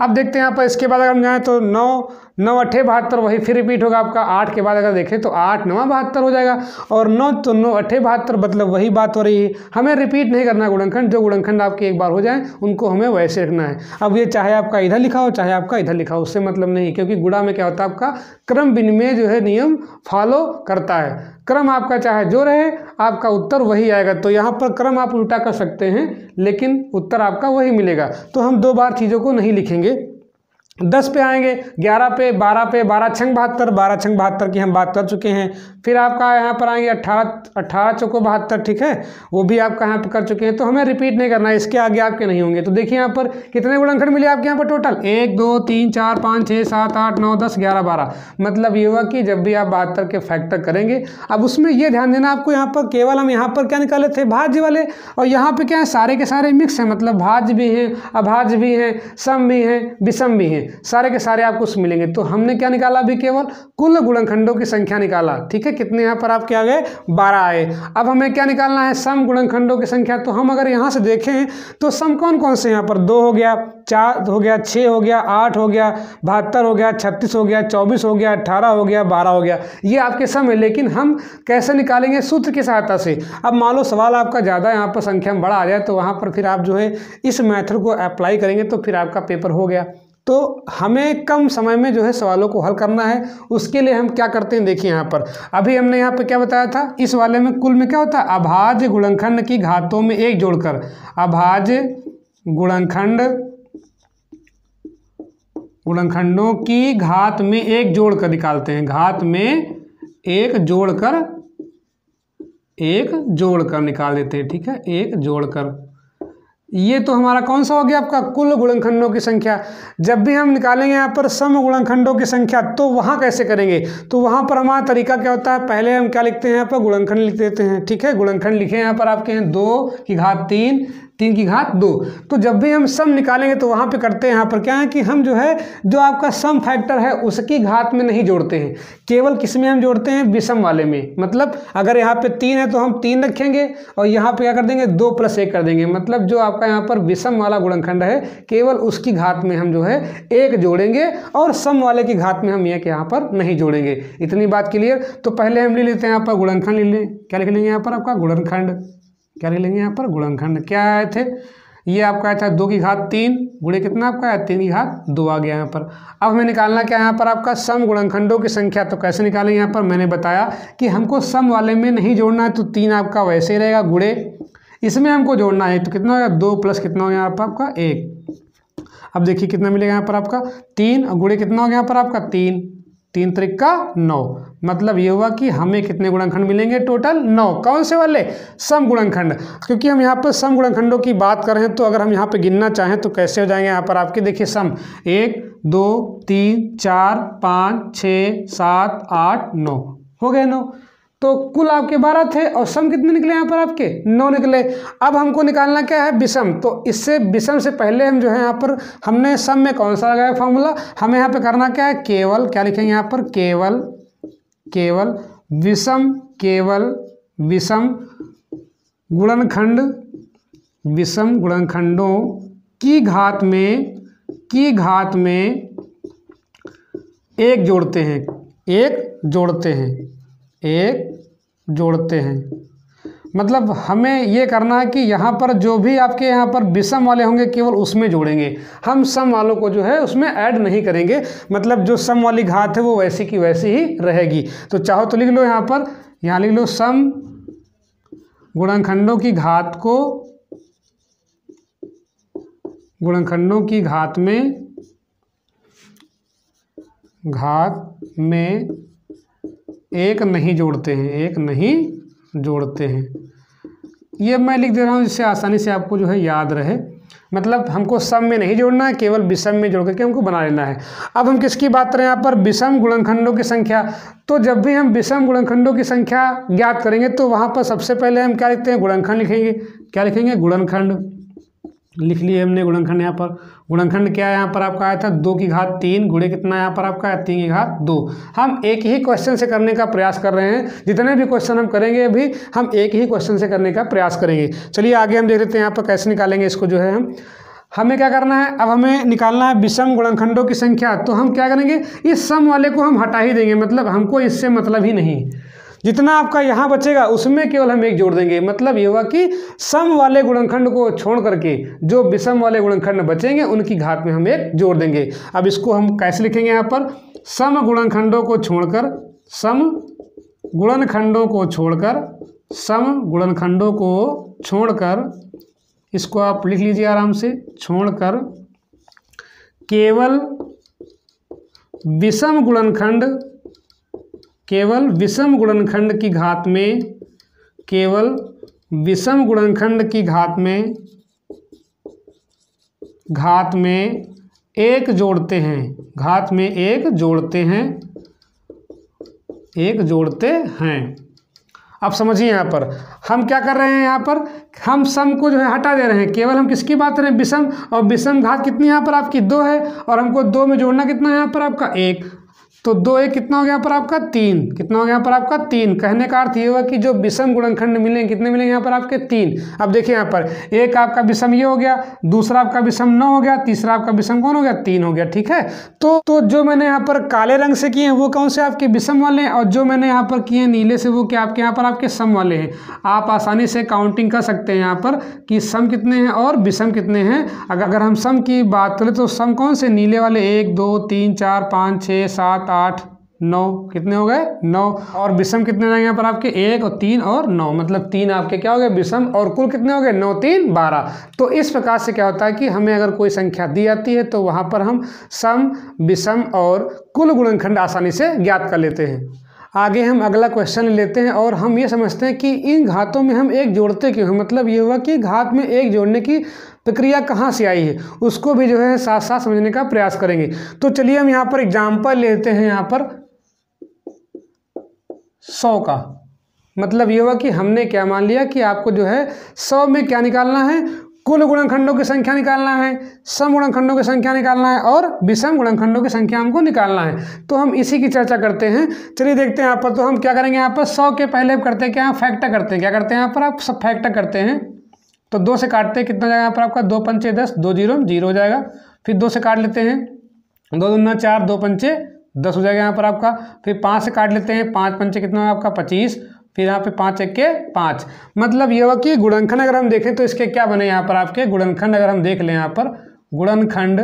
अब देखते हैं यहाँ पर इसके बाद अगर हम जाएँ तो 9 9 8 72, वही फिर रिपीट होगा आपका। 8 के बाद अगर देखें तो 8 9 72 हो जाएगा, और 9 तो 9 8 72, मतलब वही बात हो रही है। हमें रिपीट नहीं करना गुणनखंड, जो गुणनखंड आपके एक बार हो जाए उनको हमें वैसे रखना है। अब ये चाहे आपका इधर लिखा हो चाहे आपका इधर लिखा हो, उससे मतलब नहीं, क्योंकि गुणा में क्या होता है आपका क्रम विनिमय जो है नियम फॉलो करता है। क्रम आपका चाहे जो रहे, आपका उत्तर वही आएगा। तो यहाँ पर क्रम आप उल्टा कर सकते हैं, लेकिन उत्तर आपका वही मिलेगा। तो हम 2 बार चीज़ों को नहीं लिखेंगे। 10 पे आएंगे, 11 पे, 12 पे, 12 छंग 72, 12 छंग 72 की हम बात कर चुके हैं। फिर आपका यहाँ पर आएंगे 18 चौको 72, ठीक है, वो भी आपका यहाँ पर कर चुके हैं। तो हमें रिपीट नहीं करना है, इसके आगे आपके नहीं होंगे। तो देखिए यहाँ पर कितने गुणनखंड मिले आपके यहाँ पर टोटल, 1 2 3 4 5 6 7 8 9 10 11 12। मतलब ये हुआ कि जब भी आप 72 के फैक्टर करेंगे, अब उसमें ये ध्यान देना आपको, यहाँ पर केवल हम यहाँ पर क्या निकाले थे, भाज्य वाले, और यहाँ पे क्या है, सारे के सारे मिक्स हैं। मतलब भाज्य भी हैं, अभाज्य भी हैं, सम भी हैं, विषम भी हैं। सारे के सारे आपको मिलेंगे। तो हमने क्या निकाला अभी, केवल कुल गुणनखंडों की संख्या निकाला, ठीक है। कितने यहाँ पर आपके आ गए, 12 आए। अब हमें क्या निकालना है, सम गुणनखंडों की संख्या। तो हम अगर यहाँ से देखें तो सम कौन कौन से, यहाँ पर 2 हो गया, 4 हो गया, 6 हो गया, 8 हो गया, 72 हो गया, 36 हो गया, 24 हो गया, 18 हो गया, 12 हो गया, ये आपके सम है। लेकिन हम कैसे निकालेंगे, सूत्र की सहायता से। अब मान लो सवाल आपका ज़्यादा यहाँ पर संख्या में बड़ा आ जाए तो वहाँ पर फिर आप जो है इस मेथड को अप्लाई करेंगे तो फिर आपका पेपर हो गया। तो हमें कम समय में जो है सवालों को हल करना है, उसके लिए हम क्या करते हैं, देखिए यहाँ पर अभी हमने यहाँ पे क्या बताया था, इस वाले में कुल में क्या होता है, अभाज्य गुणनखंड की घातों में एक जोड़कर, अभाज्य गुणनखंडों की घात में एक जोड़कर निकालते हैं, घात में एक जोड़कर निकाल देते हैं, ठीक है, एक जोड़कर। ये तो हमारा कौन सा हो गया, आपका कुल गुणनखंडों की संख्या। जब भी हम निकालेंगे यहाँ पर सम गुणनखंडों की संख्या तो वहाँ कैसे करेंगे, तो वहाँ पर हमारा तरीका क्या होता है, पहले हम क्या लिखते हैं, यहाँ पर गुणनखंड लिख देते हैं, ठीक है। गुणनखंड लिखे यहाँ पर आपके हैं 2 की घात 3, 3 की घात 2। तो जब भी हम सम निकालेंगे तो वहाँ पे करते हैं, यहाँ पर क्या है कि हम जो है जो आपका सम फैक्टर है उसकी घात में नहीं जोड़ते हैं, केवल किस में हम जोड़ते हैं, विषम वाले में। मतलब अगर यहाँ पे 3 है तो हम 3 रखेंगे और यहाँ पे क्या कर देंगे, 2 + 1 कर देंगे। मतलब जो आपका यहाँ पर विषम वाला गुणनखंड है केवल उसकी घात में हम जो है 1 जोड़ेंगे और सम वाले की घात में हम एक यहाँ पर नहीं जोड़ेंगे। इतनी बात क्लियर। तो पहले हम ले लेते हैं यहाँ पर गुणनखंड, ले लें, क्या लिख लेंगे यहाँ पर आपका गुणनखंड, क्या लिख लेंगे यहाँ पर गुणनखंड। क्या आए थे, ये आपका आया था 2 की घात 3 गुणे कितना आपका आया, 3 की घात 2 आ गया यहाँ पर। अब हमें निकालना क्या है यहाँ पर आपका सम गुणनखंडों की संख्या। तो कैसे निकालेंगे, यहाँ पर मैंने बताया कि हमको सम वाले में नहीं जोड़ना है, तो 3 आपका वैसे ही रहेगा, गुणे इसमें हमको जोड़ना है तो कितना होगा, 2 + कितना हो गया यहाँ पर आपका 1। अब देखिए कितना मिलेगा यहाँ पर आपका 3 और गुणे कितना हो गया यहाँ पर आपका 3, 3 × 3 = 9। मतलब ये हुआ कि हमें कितने गुणनखंड मिलेंगे, टोटल 9। कौन से वाले, सम गुणनखंड। क्योंकि हम यहाँ पर सम गुणनखंडों की बात कर रहे हैं तो अगर हम यहाँ पे गिनना चाहें तो कैसे हो जाएंगे, यहाँ पर आपके देखिए सम 1 2 3 4 5 6 7 8 9 हो गए 9। तो कुल आपके 12 थे और सम कितने निकले यहाँ पर आपके, 9 निकले। अब हमको निकालना क्या है, विषम। तो इससे विषम से पहले हम जो है यहाँ पर हमने सम में कौन सा लगाया फॉर्मूला, हमें यहाँ पे करना क्या है, केवल क्या लिखेंगे यहाँ पर, केवल विषम गुणनखंडों की घात में एक जोड़ते हैं। मतलब हमें ये करना है कि यहाँ पर जो भी आपके यहाँ पर विषम वाले होंगे केवल उसमें जोड़ेंगे, हम सम वालों को जो है उसमें ऐड नहीं करेंगे। मतलब जो सम वाली घात है वो वैसी की वैसी ही रहेगी। तो चाहो तो लिख लो यहाँ पर, यहाँ लिख लो सम गुणनखंडों की घात में एक नहीं जोड़ते हैं, ये मैं लिख दे रहा हूँ जिससे आसानी से आपको जो है याद रहे। मतलब हमको सम में नहीं जोड़ना है, केवल विषम में जोड़ करके हमको बना लेना है। अब हम किसकी बात करें यहाँ पर, विषम गुणनखंडों की संख्या। तो जब भी हम विषम गुणनखंडों की संख्या ज्ञात करेंगे तो वहाँ पर सबसे पहले हम क्या लिखते हैं, गुणनखंड लिखेंगे। क्या लिखेंगे, गुणनखंड लिख लिए हमने। गुणनखंड यहाँ पर, गुणनखंड क्या है यहाँ पर आपका आया था 2 की घात 3 गुणे कितना यहाँ पर आपका 3 की घात 2। हम एक ही क्वेश्चन से करने का प्रयास कर रहे हैं, जितने भी क्वेश्चन हम करेंगे अभी हम एक ही क्वेश्चन से करने का प्रयास करेंगे। चलिए आगे हम देख लेते हैं यहाँ पर कैसे निकालेंगे इसको जो है हमें क्या करना है। अब हमें निकालना है विषम गुणनखंडों की संख्या। तो हम क्या करेंगे, इस सम वाले को हम हटा ही देंगे, मतलब हमको इससे मतलब ही नहीं। जितना आपका यहाँ बचेगा उसमें केवल हम एक जोड़ देंगे। मतलब ये हुआ कि सम वाले गुणनखंड को छोड़ करके जो विषम वाले गुणनखंड बचेंगे उनकी घात में हम एक जोड़ देंगे। अब इसको हम कैसे लिखेंगे यहाँ पर, सम गुणनखंडों को छोड़कर इसको आप लिख लीजिए आराम से, छोड़कर केवल विषम गुणनखंड की घात में एक जोड़ते हैं। अब समझिए यहाँ पर हम क्या कर रहे हैं, यहाँ पर हम सम को जो है हटा दे रहे हैं, केवल हम किसकी बात कर रहे हैं, विषम। और विषम घात कितनी यहाँ पर आपकी 2 है, और हमको 2 में जोड़ना कितना है यहाँ पर आपका 1, तो 2 1 कितना हो गया यहाँ पर आपका 3, कितना हो गया यहाँ पर आपका 3। कहने का अर्थ ये हुआ कि जो विषम गुणनखंड मिलेंगे कितने मिलेंगे यहाँ पर आपके 3। अब देखिए यहाँ पर एक आपका विषम ये हो गया, दूसरा आपका विषम 9 हो गया, तीसरा आपका विषम कौन हो गया 3 हो गया, ठीक है। तो जो मैंने यहाँ पर काले रंग से किए हैं वो कौन से आपके विषम वाले हैं, और जो मैंने यहाँ पर किए हैं नीले से वो क्या आपके यहाँ पर आपके सम वाले हैं। आप आसानी से काउंटिंग कर सकते हैं यहाँ पर कि सम कितने हैं और विषम कितने हैं। अगर हम सम की बात करें तो सम कौन से, नीले वाले 1 2 3 4 5 6 7 8 9, कितने हो गए 9। और विषम कितने हो जाएंगे यहाँ पर आपके 1 और 3 और 9, मतलब 3 आपके क्या हो गए विषम, और कुल कितने हो गए 9 3 12। तो इस प्रकार से क्या होता है कि हमें अगर कोई संख्या दी जाती है तो वहाँ पर हम सम, विषम और कुल गुणनखंड आसानी से ज्ञात कर लेते हैं। आगे हम अगला क्वेश्चन लेते हैं और हम ये समझते हैं कि इन घातों में हम एक जोड़ते क्यों हैं। मतलब ये हुआ कि घात में एक जोड़ने की प्रक्रिया कहाँ से आई है, उसको भी जो है साथ साथ समझने का प्रयास करेंगे। तो चलिए हम यहाँ पर एग्जाम्पल लेते हैं यहाँ पर 100 का। मतलब ये हुआ कि हमने क्या मान लिया कि आपको जो है 100 में क्या निकालना है, कुल गुणनखंडों की संख्या निकालना है, सम गुणनखंडों की संख्या निकालना है और विषम गुणनखंडों की संख्या हमको निकालना है। तो हम इसी की चर्चा करते हैं। चलिए देखते हैं यहाँ पर। तो हम क्या करेंगे यहाँ पर 100 के पहले करते हैं क्या, फैक्टर करते हैं। क्या करते हैं यहाँ पर आप सब फैक्टर करते हैं। तो 2 से काटते हैं, कितना जाएगा यहाँ पर आपका 2 पंचे 10, 2 0 0 हो जाएगा। फिर 2 से काट लेते हैं, 2 दूना 4, 2 पंचे 10 हो जाएगा यहाँ पर आपका। फिर 5 से काट लेते हैं, 5 पंचे कितना है आपका 25। फिर यहाँ पे 5 1 के 5। मतलब ये हुआ कि गुणनखंड अगर हम देखें तो इसके क्या बने यहाँ पर आपके गुणनखंड, अगर हम देख लें यहाँ पर गुणनखंड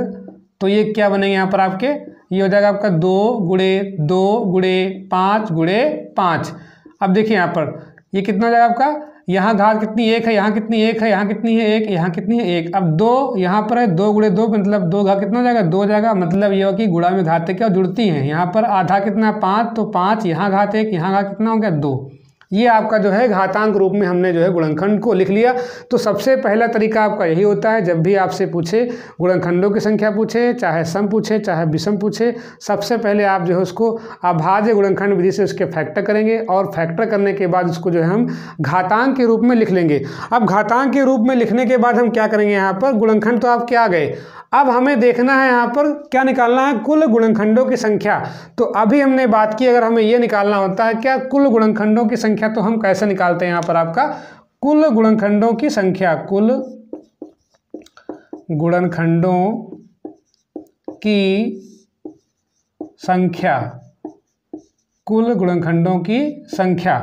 तो ये क्या बनेंगे यहाँ पर आपके, ये हो जाएगा आपका 2 गुणे 2 गुणे 5 गुणे 5। अब देखिए यहाँ पर ये कितना हो जाएगा आपका, यहाँ घात कितनी 1 है, यहाँ कितनी 1 है, यहाँ कितनी है 1, यहाँ कितनी है 1। अब 2 यहाँ पर है, 2 गुणे 2 मतलब 2 घात कितना हो जाएगा 2 हो जाएगा। मतलब ये हो कि गुणा में घातें क्या जुड़ती हैं। यहाँ पर आधा कितना 5, तो 5, यहाँ घात 1, यहाँ घात कितना हो गया 2। ये आपका जो है घातांक रूप में हमने जो है गुणनखंड को लिख लिया। तो सबसे पहला तरीका आपका यही होता है, जब भी आपसे पूछे गुणनखंडों की संख्या पूछे, चाहे सम पूछे चाहे विषम पूछे, सबसे पहले आप जो है उसको अभाज्य गुणनखंड विधि से उसके फैक्टर करेंगे और फैक्टर करने के बाद उसको जो है हम घातांक के रूप में लिख लेंगे। अब घातांक के रूप में लिखने के बाद हम क्या करेंगे, यहाँ पर गुणनखंड तो आपके आ गए। अब हमें देखना है यहाँ पर क्या निकालना है, कुल गुणनखंडों की संख्या। तो अभी हमने बात की, अगर हमें ये निकालना होता है क्या कुल गुणनखंडों की संख्या, तो हम कैसे निकालते हैं यहाँ पर आपका कुल गुणनखंडों की संख्या। कुल गुणनखंडों की संख्या, कुल गुणनखंडों की संख्या।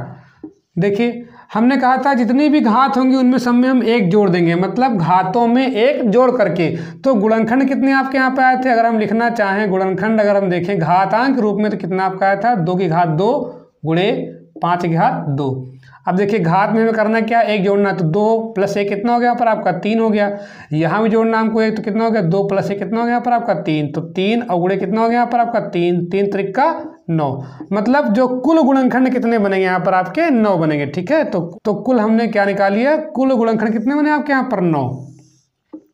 देखिए हमने कहा था जितनी भी घात होंगी उनमें सब में हम एक जोड़ देंगे, मतलब घातों में एक जोड़ करके। तो गुणनखंड कितने आपके यहाँ पे आए थे, अगर हम लिखना चाहें गुणनखंड, अगर हम देखें घातांक रूप में तो कितना आपका आया था 2 की घात 2 गुणे 5 की घात 2। अब देखिए घात में हमें करना क्या, एक जोड़ना, तो 2 + 1 कितना हो गया पर आपका 3 हो गया। यहाँ भी जोड़ना हमको एक, तो कितना हो गया 2 + 1 कितना हो गया पर आपका 3। तो 3 और गुणे कितना हो गया यहाँ पर आपका 3, 3 त्रिका 9। मतलब जो कुल गुणनखंड कितने बनेंगे यहाँ पर आपके 9 बनेंगे, ठीक है। तो कुल हमने क्या निकाल लिया, कुल गुणनखंड कितने बने आपके यहाँ पर 9।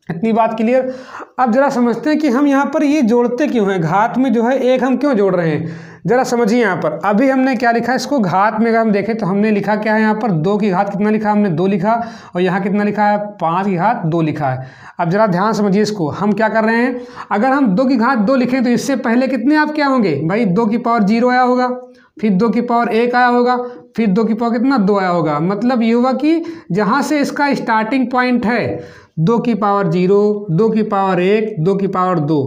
इतनी बात क्लियर। अब जरा समझते हैं कि हम यहाँ पर ये जोड़ते क्यों हैं, घात में जो है एक हम क्यों जोड़ रहे हैं, जरा समझिए। यहाँ पर अभी हमने क्या लिखा है, इसको घात में अगर हम देखें तो हमने लिखा क्या है यहाँ पर 2 की घात कितना लिखा हमने 2 लिखा, और यहाँ कितना लिखा है 5 की घात 2 लिखा है। अब जरा ध्यान समझिए इसको, हम क्या कर रहे हैं, अगर हम 2 की घात 2 लिखें तो इससे पहले कितने आप क्या होंगे भाई, 2 की पावर 0 आया होगा, फिर 2 की पावर 1 आया होगा, फिर 2 की पावर कितना 2 आया होगा। मतलब ये हुआ कि जहाँ से इसका स्टार्टिंग पॉइंट है 2 की पावर 0, 2 की पावर 1, 2 की पावर 2।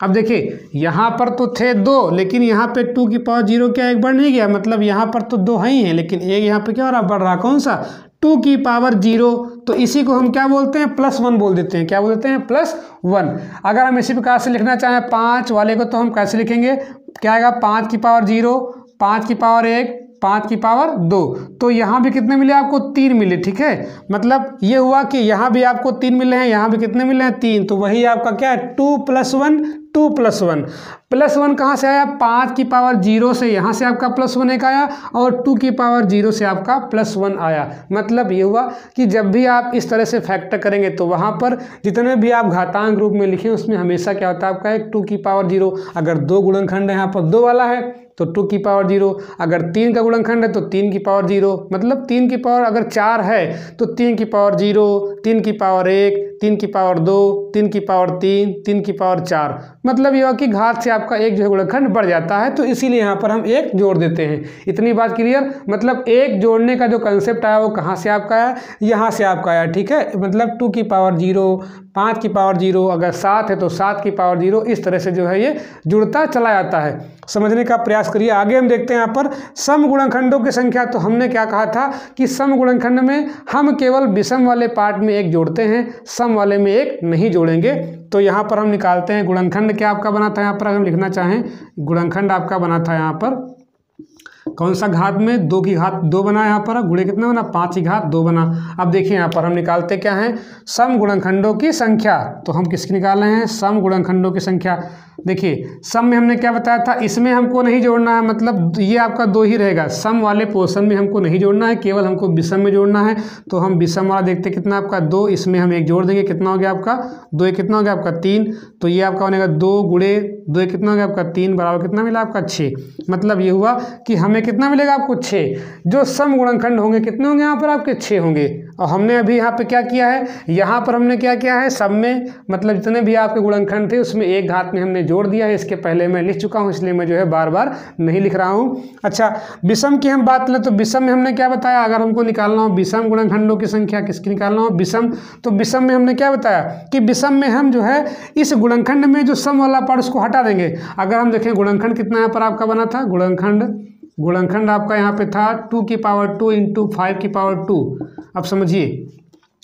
अब देखिए यहाँ पर तो थे 2, लेकिन यहाँ पे 2 की पावर 0 क्या एक बढ़ नहीं गया, मतलब यहाँ पर तो 2 है ही है, लेकिन एक यहाँ पे क्या हो रहा बढ़ रहा, कौन सा 2 की पावर 0। तो इसी को हम क्या बोलते हैं +1 बोल देते हैं। क्या बोल देते हैं +1। अगर हम इसी प्रकार से लिखना चाहें 5 वाले को तो हम कैसे लिखेंगे, क्या आएगा 5 की पावर 0, 5 की पावर 1, 5 की पावर 2। तो यहाँ भी कितने मिले आपको 3 मिले, ठीक है। मतलब ये हुआ कि यहाँ भी आपको 3 मिले हैं, यहाँ भी कितने मिले हैं 3। तो वही आपका क्या है 2 + 1, 2 + 1। +1 कहाँ से आया, 5 की पावर 0 से, यहाँ से आपका +1 एक आया, और 2 की पावर 0 से आपका +1 आया। मतलब ये हुआ कि जब भी आप इस तरह से फैक्टर करेंगे तो वहाँ पर जितने भी आप घातांक रूप में लिखें उसमें हमेशा क्या होता है आपका एक 2 की पावर 0। अगर 2 गुणनखंड यहाँ पर 2 वाला है तो 2 की पावर 0, अगर 3 का गुणनखंड है तो 3 की पावर 0, मतलब 3 की पावर अगर 4 है तो 3 की पावर 0, 3 की पावर 1, 3 की पावर 2, 3 की पावर 3, 3 की पावर 4, मतलब यह कि घात से आपका एक जो है गुणनखंड बढ़ जाता है, तो इसीलिए यहाँ पर हम एक जोड़ देते हैं। इतनी बात क्लियर। मतलब एक जोड़ने का जो कंसेप्ट आया वो कहाँ से आपका आया, यहाँ से आपका आया, ठीक है। मतलब 2 की पावर 0, 5 की पावर 0, अगर 7 है तो 7 की पावर 0, इस तरह से जो है ये जुड़ता चला जाता है। समझने का प्रयास करिए। आगे हम देखते हैं यहाँ पर सम गुणनखंडों की संख्या। तो हमने क्या कहा था कि सम गुणनखंड में हम केवल विषम वाले पार्ट में एक जोड़ते हैं, सम वाले में एक नहीं जोड़ेंगे। तो यहाँ पर हम निकालते हैं गुणनखंड क्या आपका बना था। यहाँ पर अगर हम लिखना चाहें, गुणनखंड आपका बना था यहाँ पर कौन सा घात में, 2 की घात 2 बना। यहाँ पर गुणे कितना बना, 5 की घात 2 बना। अब देखिए यहाँ पर हम निकालते क्या हैं, सम गुणनखंडों की संख्या। तो हम किसकी निकाल रहे हैं, सम गुणनखंडों की संख्या। देखिए सम में हमने क्या बताया था, इसमें हमको नहीं जोड़ना है, मतलब ये आपका 2 ही रहेगा। सम वाले पोर्शन में हमको नहीं जोड़ना है, केवल हमको विषम में जोड़ना है। तो हम विषम वाला देखते कितना आपका 2, इसमें हम एक जोड़ देंगे, कितना हो गया आपका 2, कितना हो गया आपका 3। तो ये आपका बनेगा 2 गुणे 2, कितना हो गया आपका 3, बराबर कितना मिला आपका 6। मतलब ये हुआ कि हमें कितना मिलेगा आपको 6। जो सम गुणनखंड होंगे कितने होंगे यहाँ पर आपके 6 होंगे। और हमने अभी यहाँ पे क्या किया है, यहाँ पर हमने क्या किया है, सब में मतलब जितने भी आपके गुणनखंड थे उसमें एक घात में हमने जोड़ दिया है। इसके पहले मैं लिख चुका हूँ, इसलिए मैं जो है बार बार नहीं लिख रहा हूँ। अच्छा, विषम की हम बात करें तो विषम में हमने क्या बताया, अगर हमको निकालना हो विषम गुणनखंडों की संख्या, किसकी निकालना हो विषम, तो विषम में हमने क्या बताया कि विषम में हम जो है इस गुणनखंड में जो सम वाला पार्ट उसको हटा देंगे। अगर हम देखें गुणनखंड कितना यहाँ पर आपका बना था, गुणनखंड आपका यहाँ पे था 2 की पावर 2 इंटू 5 की पावर 2। अब समझिए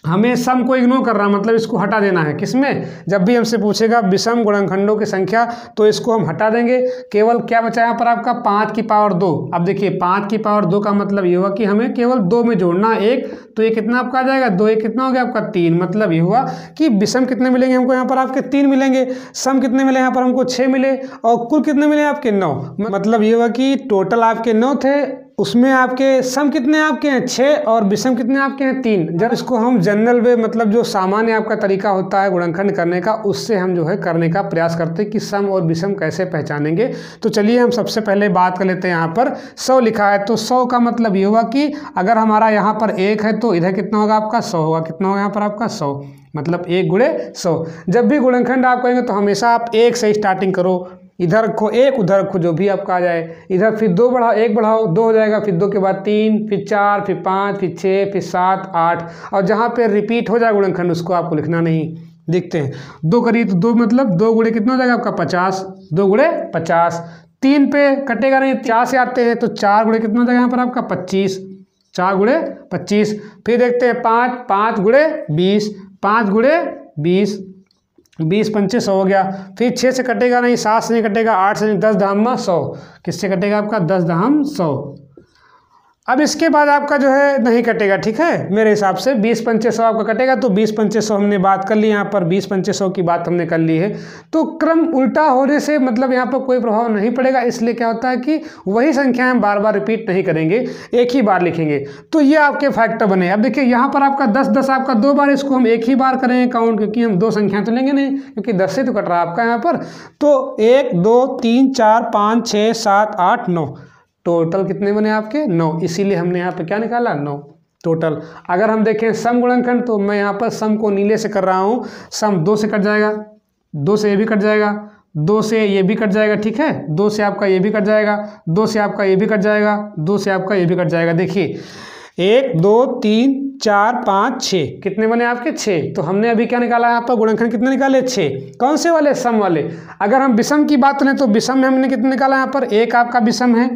हमें सम को इग्नोर कर रहा, मतलब इसको हटा देना है। किसमें, जब भी हमसे पूछेगा विषम गुणनखंडों की संख्या तो इसको हम हटा देंगे। केवल क्या बचा यहाँ पर आपका 5 की पावर 2। अब देखिए 5 की पावर 2 का मतलब ये हुआ कि हमें केवल 2 में जोड़ना है एक, तो ये कितना आपका आ जाएगा 2, ये कितना हो गया आपका 3। मतलब ये हुआ कि विषम कितने मिलेंगे हमको यहाँ पर आपके 3 मिलेंगे, सम कितने मिले यहाँ पर हमको 6 मिले, और कुल कितने मिले आपके 9। मतलब ये हुआ कि टोटल आपके 9 थे, उसमें आपके सम कितने आपके हैं 6 और विषम कितने आपके हैं 3। जब इसको हम जनरल वे मतलब जो सामान्य आपका तरीका होता है गुणनखंड करने का, उससे हम जो है करने का प्रयास करते हैं कि सम और विषम कैसे पहचानेंगे। तो चलिए हम सबसे पहले बात कर लेते हैं। यहाँ पर 100 लिखा है, तो 100 का मतलब ये हुआ कि अगर हमारा यहाँ पर 1 है तो इधर कितना होगा आपका 100 होगा। कितना होगा यहाँ पर आपका 100, मतलब 1 गुणे 100। जब भी गुणनखंड आप करेंगे तो हमेशा आप 1 से स्टार्टिंग करो, इधर रखो 1, उधर रखो, जो भी आपका आ जाए। इधर फिर 2 बढ़ाओ, 1 बढ़ाओ 2 हो जाएगा, फिर 2 के बाद 3, फिर 4, फिर 5, फिर 6, फिर 7, 8, और जहाँ पे रिपीट हो जाए गुणनखंड उसको आपको लिखना नहीं। देखते हैं 2 करिए तो 2 मतलब 2 गुणे कितना हो जाएगा आपका 50, 2 गुणे 50। 3 पे कटेगा नहीं, 4 से आते हैं तो 4 गुणे कितना हो जाएगा यहाँ पर आपका 25, 4 गुणे 25। फिर देखते हैं 5 गुणे 20, 5 गुणे 20, 20 पंचे 100 हो गया। फिर 6 से कटेगा नहीं, 7 से नहीं कटेगा, 8 से नहीं, 10 धाम 100, किससे कटेगा आपका 10 धाम 100। अब इसके बाद आपका जो है नहीं कटेगा, ठीक है, मेरे हिसाब से 20 पंचे 100 आपका कटेगा। तो 20 पंचे 100 हमने बात कर ली, यहाँ पर 20 पंचे 100 की बात हमने कर ली है। तो क्रम उल्टा होने से मतलब यहाँ पर कोई प्रभाव नहीं पड़ेगा, इसलिए क्या होता है कि वही संख्या हम बार बार रिपीट नहीं करेंगे, एक ही बार लिखेंगे। तो ये आपके फैक्टर बने। अब देखिए यहाँ पर आपका 10 आपका 2 बार, इसको हम एक ही बार करेंगे काउंट, क्योंकि हम 2 संख्या तो लेंगे नहीं, क्योंकि 10 से तो कट रहा है आपका यहाँ पर। तो 1 2 3 4 5 6 7 8 9, टोटल कितने बने आपके 9, इसीलिए हमने यहाँ पे क्या निकाला 9 टोटल। अगर हम देखें सम गुणनखंड, तो मैं यहाँ पर सम को नीले से कर रहा हूँ। सम 2 से कट जाएगा, 2 से ये भी कट जाएगा, 2 से ये भी कट जाएगा, ठीक है, 2 से आपका ये भी कट जाएगा, 2 से आपका ये भी कट जाएगा, 2 से आपका ये भी कट जाएगा। देखिए 1 2 3 4 5 6, कितने बने आपके 6। तो हमने अभी क्या निकाला यहाँ पर गुणनखंड कितने निकाले 6। कौन से वाले, सम वाले। अगर हम विषम की बात करें तो विषम में हमने कितने निकाला, यहाँ पर 1 आपका विषम है,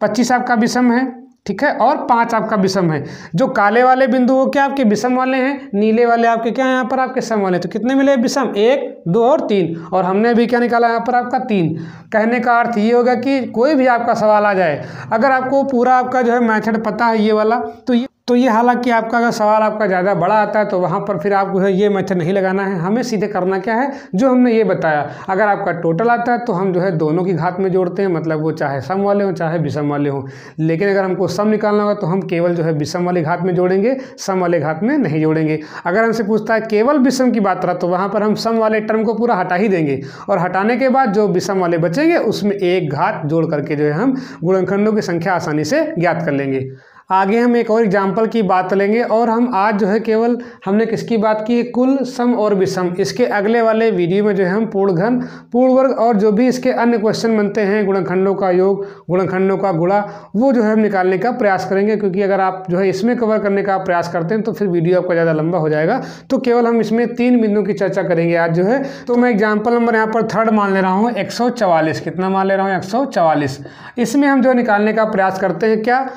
25 आपका विषम है, ठीक है, और 5 आपका विषम है। जो काले वाले बिंदु वो क्या आपके विषम वाले हैं, नीले वाले आपके क्या है यहाँ पर आपके सम वाले। तो कितने मिले विषम, 1 2 और 3, और हमने अभी क्या निकाला यहाँ पर आपका 3। कहने का अर्थ ये होगा कि कोई भी आपका सवाल आ जाए, अगर आपको पूरा आपका जो है मेथड पता है ये वाला, तो ये तो ये हालांकि आपका अगर सवाल आपका ज़्यादा बड़ा आता है तो वहाँ पर फिर आपको है ये मेथड नहीं लगाना है, हमें सीधे करना क्या है जो हमने ये बताया। अगर आपका टोटल आता है तो हम जो है दोनों की घात में जोड़ते हैं, मतलब वो चाहे सम वाले हों चाहे विषम वाले हों। लेकिन अगर हमको सम निकालना होगा तो हम केवल जो है विषम वाले घात में जोड़ेंगे, सम वाले घात में नहीं जोड़ेंगे। अगर हमसे पूछता है केवल विषम की बात रहा तो वहाँ पर हम सम वाले टर्म को पूरा हटा ही देंगे और हटाने के बाद जो विषम वाले बचेंगे उसमें एक घात जोड़ करके जो है हम गुणनखंडों की संख्या आसानी से ज्ञात कर लेंगे। आगे हम एक और एग्जाम्पल की बात लेंगे और हम आज जो है केवल हमने किसकी बात की, कुल, सम और विषम। इसके अगले वाले वीडियो में जो है हम पूर्ण घन, पूर्ण वर्ग और जो भी इसके अन्य क्वेश्चन बनते हैं, गुणनखंडों का योग, गुणनखंडों का गुणा, वो जो है हम निकालने का प्रयास करेंगे। क्योंकि अगर आप जो है इसमें कवर करने का प्रयास करते हैं तो फिर वीडियो आपका ज़्यादा लंबा हो जाएगा। तो केवल हम इसमें 3 बिंदुओं की चर्चा करेंगे आज जो है। तो मैं एग्जाम्पल नंबर यहाँ पर 3 मान ले रहा हूँ 144। कितना मान ले रहा हूँ 144। इसमें हम जो निकालने का प्रयास करते हैं क्या,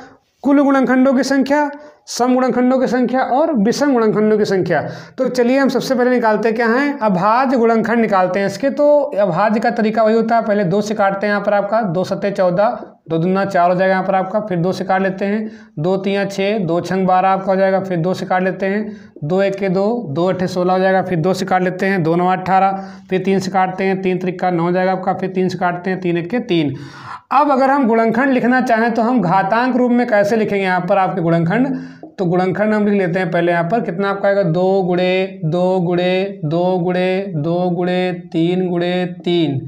कुल गुणनखंडों की संख्या, सम गुणनखंडों की संख्या और विषम गुणनखंडों की संख्या। तो चलिए हम सबसे पहले निकालते क्या हैं, अभाज्य गुणनखंड निकालते हैं इसके। तो अभाज्य का तरीका वही होता है, पहले 2 से काटते हैं यहाँ पर आपका, 2 सत्ते 14, 2 दूना 4 हो जाएगा यहाँ पर आपका, फिर 2 से काट लेते हैं, 2 तियां 6, 2 छंग 12 आपका हो जाएगा, फिर 2 से काट लेते हैं, 2 एके 2, 2 अट्ठे 16 हो जाएगा, फिर 2 से काट लेते हैं, 2 नौ 18, फिर 3 से काटते हैं, 3 त्रिका 9 हो जाएगा आपका, फिर 3 से काटते हैं, 3 एके 3। अब अगर हम गुणनखंड लिखना चाहें तो हम घातांक रूप में कैसे लिखेंगे यहाँ पर आपके गुणनखंड। तो गुणनखंड हम लिख लेते हैं पहले यहाँ पर, कितना आपका आएगा 2 गुणे 2 गुणे 2 गुणे 2 गुणे 3 गुणे 3।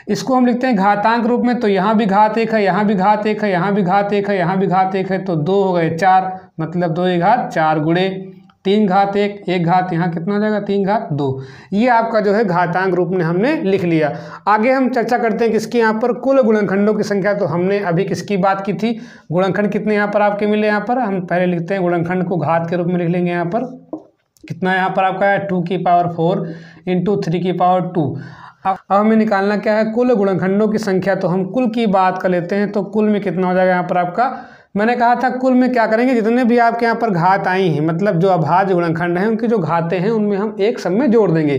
इसको हम लिखते हैं घातांक रूप में। तो यहाँ भी घात 1 है, यहाँ भी घात 1 है, यहाँ भी घात 1 है, यहाँ भी घात 1 है, तो 2 हो गए 4, मतलब 2 की घात 4 गुणे 3 घात 1, 1 घात यहाँ कितना हो जाएगा 3 घात 2। ये आपका जो है घातांक रूप में हमने लिख लिया। आगे हम चर्चा करते हैं किसकी, यहाँ पर कुल गुणनखंडों की संख्या। तो हमने अभी किसकी बात की थी, गुणनखंड कितने यहाँ पर आपके मिले, यहाँ पर हम पहले लिखते हैं गुणनखंड को घात के रूप में लिख लेंगे। यहाँ पर कितना यहाँ पर आपका है 2 की पावर 4 इंटू 3 की पावर 2। अब हमें निकालना क्या है, कुल गुणनखंडों की संख्या। तो हम कुल की बात कर लेते हैं। तो कुल में कितना हो जाएगा यहाँ पर आपका, मैंने कहा था कुल में क्या करेंगे, जितने भी आपके यहाँ पर घात आई हैं, मतलब जो अभाज्य गुणनखंड हैं उनकी जो घातें हैं उनमें हम एक सब में जोड़ देंगे।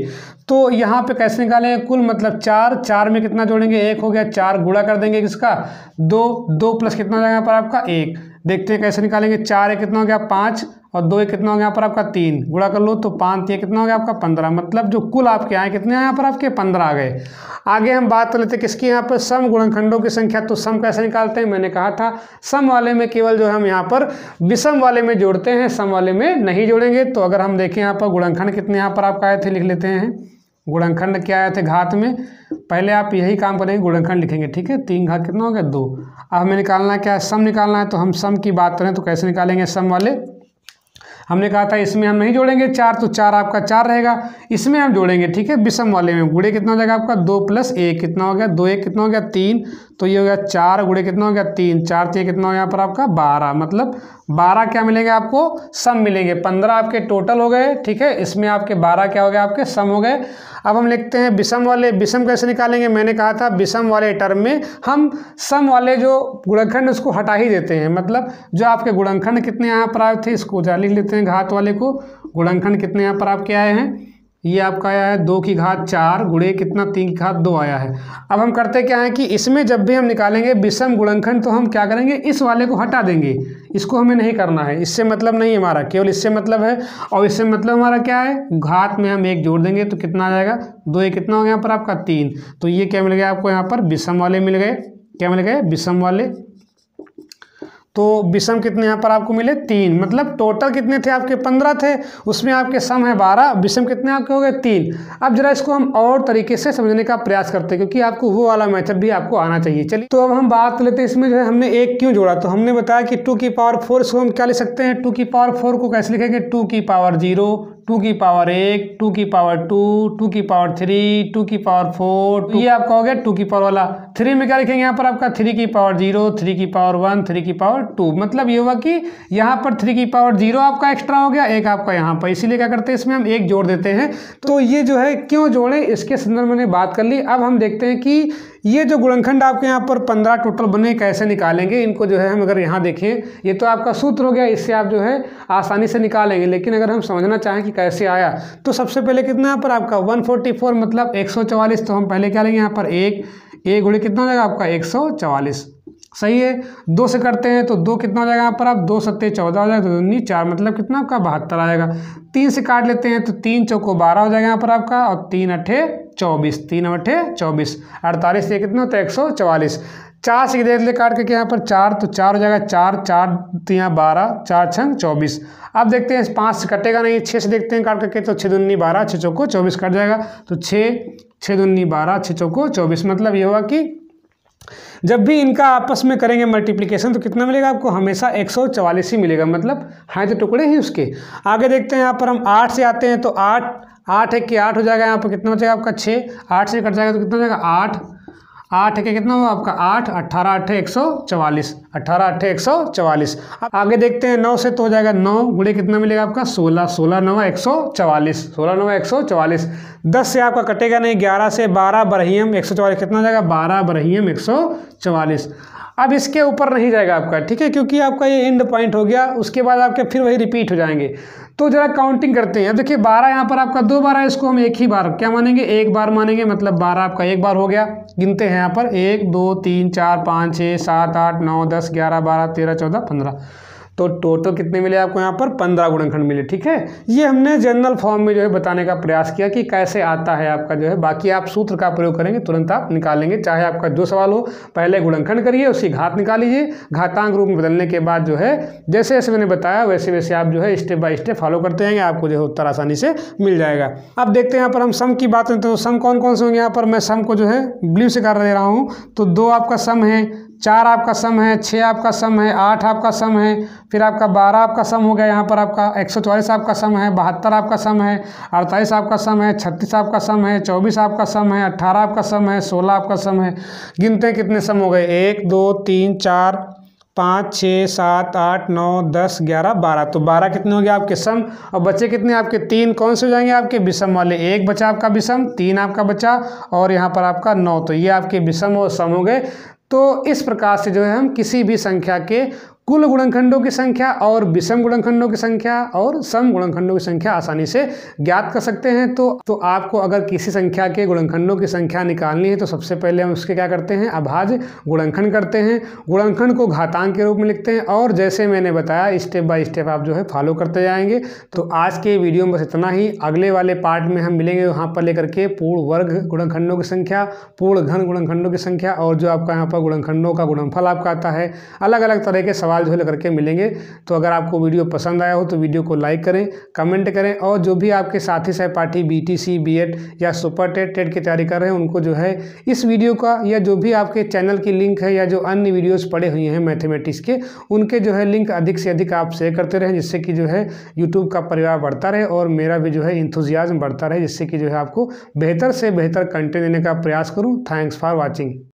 तो यहाँ पे कैसे निकालेंगे, कुल मतलब 4, 4 में कितना जोड़ेंगे, 1 हो गया, 4 गुणा कर देंगे किसका 2, 2 प्लस कितना हो जाएगा यहाँ पर आपका 1। देखते हैं कैसे निकालेंगे, 4 कितना हो गया 5 और 2 कितना हो गया यहाँ पर आपका 3, गुणा कर लो तो 5 कितना हो गया आपका 15। मतलब जो कुल आपके आए कितने यहाँ पर आपके 15 आ गए। आगे हम बात कर लेते हैं किसकी, यहाँ पर सम गुणनखंडों की संख्या। तो सम कैसे निकालते हैं, मैंने कहा था सम वाले में केवल जो हम यहाँ पर विषम वाले में जोड़ते हैं, सम वाले में नहीं जोड़ेंगे। तो अगर हम देखें यहाँ पर गुणनखंड कितने यहाँ पर आपका आए थे, लिख लेते हैं गुणनखंड क्या आए थे घात में। पहले आप यही काम करेंगे, गुणनखंड लिखेंगे, ठीक है। 3 घात कितना हो गया 2। अब हमें निकालना क्या है, सम निकालना है। तो हम सम की बात करें तो कैसे निकालेंगे सम वाले, हमने कहा था इसमें हम नहीं जोड़ेंगे 4, तो 4 आपका 4 रहेगा, इसमें हम जोड़ेंगे, ठीक है। विषम वाले में गुणे कितना हो जाएगा आपका 2 प्लस 1 कितना हो गया 2, 1 कितना हो गया 3, तो ये हो गया 4 गुणे कितना हो गया 3, 4 3 कितना हो गया यहाँ पर आपका 12। मतलब 12 क्या मिलेंगे आपको, सम मिलेंगे। 15 आपके टोटल हो गए, ठीक है। इसमें आपके 12 क्या हो गया आपके सम हो गए। अब हम लिखते हैं विषम वाले। विषम कैसे निकालेंगे, मैंने कहा था विषम वाले टर्म में हम सम वाले जो गुणनखंड उसको हटा ही देते हैं। मतलब जो आपके गुणनखंड कितने यहाँ पर आए थे इसको लिख लेते हैं घात वाले को। गुणनखंड कितने यहाँ पर आपके आए हैं, ये आपका आया है 2 की घात 4 गुणे कितना 3 की घात 2 आया है। अब हम करते क्या है कि इसमें जब भी हम निकालेंगे विषम गुणनखंड तो हम क्या करेंगे, इस वाले को हटा देंगे, इसको हमें नहीं करना है, इससे मतलब नहीं है हमारा, केवल इससे मतलब है। और इससे मतलब हमारा क्या है, घात में हम 1 जोड़ देंगे तो कितना आ जाएगा 2, 1 कितना हो गया यहाँ पर आपका 3। तो ये क्या मिल गया आपको यहाँ पर विषम वाले मिल गए, क्या मिल गए विषम वाले। तो विषम कितने यहाँ पर आपको मिले 3, मतलब टोटल कितने थे आपके 15 थे, उसमें आपके सम है 12, विषम कितने आपके हो गए 3। अब जरा इसको हम और तरीके से समझने का प्रयास करते हैं क्योंकि आपको वो वाला मेथड भी आपको आना चाहिए। चलिए तो अब हम बात कर लेते हैं इसमें जो है हमने 1 क्यों जोड़ा। तो हमने बताया कि 2 की पावर 4 इसको हम क्या लिख सकते हैं, 2 की पावर 4 को कैसे लिखेंगे, 2 की पावर 0, 2 की पावर 1, 2 की पावर 2, 2 की पावर 3, 2 की पावर 4। ये आपका हो गया 2 की पावर वाला। 3 में क्या लिखेंगे यहाँ पर आपका 3 की पावर 0, 3 की पावर 1, 3 की पावर 2। मतलब ये हुआ कि यहाँ पर 3 की पावर 0 आपका एक्स्ट्रा हो गया, 1 आपका यहाँ पर, इसीलिए क्या करते हैं इसमें हम 1 जोड़ देते हैं। तो ये जो है क्यों जोड़े इसके संदर्भ में बात कर ली। अब हम देखते हैं कि ये जो गुणनखंड आपके यहाँ पर 15 टोटल बने कैसे निकालेंगे इनको। जो है हम अगर यहाँ देखें, ये तो आपका सूत्र हो गया, इससे आप जो है आसानी से निकालेंगे। लेकिन अगर हम समझना चाहें कि कैसे आया तो सबसे पहले कितना यहाँ पर आपका 144 मतलब 144। तो हम पहले क्या लेंगे यहाँ पर 1 गुणे कितना हो जाएगा आपका 144। सही है। 2 से करते हैं तो 2 कितना हो जाएगा यहाँ पर आप 2 सत्ते 14 हो जाएगा, 2 दूनी 4 मतलब कितना आपका 72 आ जाएगा। 3 से काट लेते हैं तो 3 चौको 12 हो जाएगा यहाँ पर आपका, और 3 अट्ठे 24, 3 अट्ठे 24, 48 से कितना होता है 144। 4 से दे ले काट के यहाँ पर 4 तो 4 हो जाएगा, 4 4 यहाँ 12, 4 छंग 24। अब देखते हैं 5 से कटेगा नहीं, 6 से देखते हैं काट करके तो 6 दूनी 12, 6 चौको 24 कट जाएगा, तो 6 दूनी 12, 6 चौको 24। मतलब ये हुआ कि जब भी इनका आपस में करेंगे मल्टीप्लिकेशन तो कितना मिलेगा आपको, हमेशा 144 ही मिलेगा, मतलब हैं तो टुकड़े ही उसके। आगे देखते हैं यहाँ पर हम 8 से आते हैं तो 8 है कि 8 हो जाएगा, यहाँ पर कितना हो जाएगा आपका 6, 8 से कट जाएगा तो कितना हो जाएगा 8 है कि कितना हुआ आपका 8, 18 अट्ठे 144, 18 अट्ठे 144। अब आगे देखते हैं 9 से तो हो जाएगा 9 गुणे कितना मिलेगा आपका 16, 16 9 144, 16 9 144। 10 से आपका कटेगा नहीं, 11 से 12 बरहियम 144 कितना हो जाएगा 12 बरहियम 144। अब इसके ऊपर नहीं जाएगा आपका, ठीक है, क्योंकि आपका ये एंड पॉइंट हो गया, उसके बाद आपके फिर वही रिपीट हो जाएंगे। तो जरा काउंटिंग करते हैं। देखिए 12 यहाँ पर आपका 2 बार है, इसको हम एक ही बार क्या मानेंगे, एक बार मानेंगे, मतलब 12 आपका एक बार हो गया। गिनते हैं यहाँ पर 1 2 3 4 5 6 7 8 9 10 11 12 13 14 15, तो टोटल कितने मिले आपको यहाँ पर 15 गुणनखंड मिले। ठीक है, ये हमने जनरल फॉर्म में जो है बताने का प्रयास किया कि कैसे आता है आपका जो है, बाकी आप सूत्र का प्रयोग करेंगे तुरंत आप निकालेंगे, चाहे आपका जो सवाल हो। पहले गुणनखंड करिए, उसकी घात निकाल लीजिए, घातांक रूप में बदलने के बाद जो है जैसे जैसे मैंने बताया वैसे वैसे आप जो है स्टेप बाय स्टेप फॉलो करते जाएंगे, आपको जो है उत्तर आसानी से मिल जाएगा। अब देखते हैं यहाँ पर हम सम की बात करें तो सम कौन कौन से होंगे। यहाँ पर मैं सम को जो है ब्लू से कर दे रहा हूँ, तो 2 आपका सम है, 4 आपका सम है, 6 आपका सम है, 8 आपका सम है, फिर आपका 12 आपका सम हो गया, यहाँ पर आपका 144 आपका सम है, 72 आपका सम है, 48 आपका सम है, 36 आपका सम है, 24 आपका सम है, 18 आपका सम है, 16 आपका सम है। गिनते हैं कितने सम हो गए, 1 2 3 4 5 6 7 8 9 10 11 12, तो 12 कितने हो गए आपके सम। और बचे कितने आपके 3 कौन से हो जाएंगे आपके विषम वाले, 1 बचा आपका विषम, 3 आपका बचा, और यहाँ पर आपका 9, तो ये आपके विषम और सम हो गए। तो इस प्रकार से जो है हम किसी भी संख्या के कुल गुणनखंडों की संख्या और विषम गुणनखंडों की संख्या और सम गुणनखंडों की संख्या आसानी से ज्ञात कर सकते हैं। तो आपको अगर किसी संख्या के गुणनखंडों की संख्या निकालनी है तो सबसे पहले हम उसके क्या करते हैं, अभाज्य गुणनखंड करते हैं, गुणनखंड को घातांक के रूप में लिखते हैं, और जैसे मैंने बताया स्टेप बाय स्टेप आप जो है फॉलो करते जाएंगे। तो आज के वीडियो में बस इतना ही। अगले वाले पार्ट में हम मिलेंगे वहाँ पर लेकर के पूर्ण वर्ग गुणनखंडों की संख्या, पूर्ण घन गुणनखंडों की संख्या, और जो आपका यहाँ पर गुणनखंडों का गुणनफल आपका आता है, अलग अलग तरह के सवाल जो है लेकर के मिलेंगे। तो अगर आपको वीडियो पसंद आया हो तो वीडियो को लाइक करें, कमेंट करें, और जो भी आपके साथी सहपाठी बीटीसी बीएड या सुपर टेट की तैयारी कर रहे हैं उनको जो है इस वीडियो का या जो भी आपके चैनल की लिंक है या जो अन्य वीडियोस पड़े हुए हैं मैथमेटिक्स के, उनके जो है लिंक अधिक से अधिक आप शेयर करते रहें, जिससे कि जो है यूट्यूब का परिवार बढ़ता रहे और मेरा भी जो है इंथुजियाज्म बढ़ता रहे, जिससे कि जो है आपको बेहतर से बेहतर कंटेंट देने का प्रयास करूँ। Thanks for watching.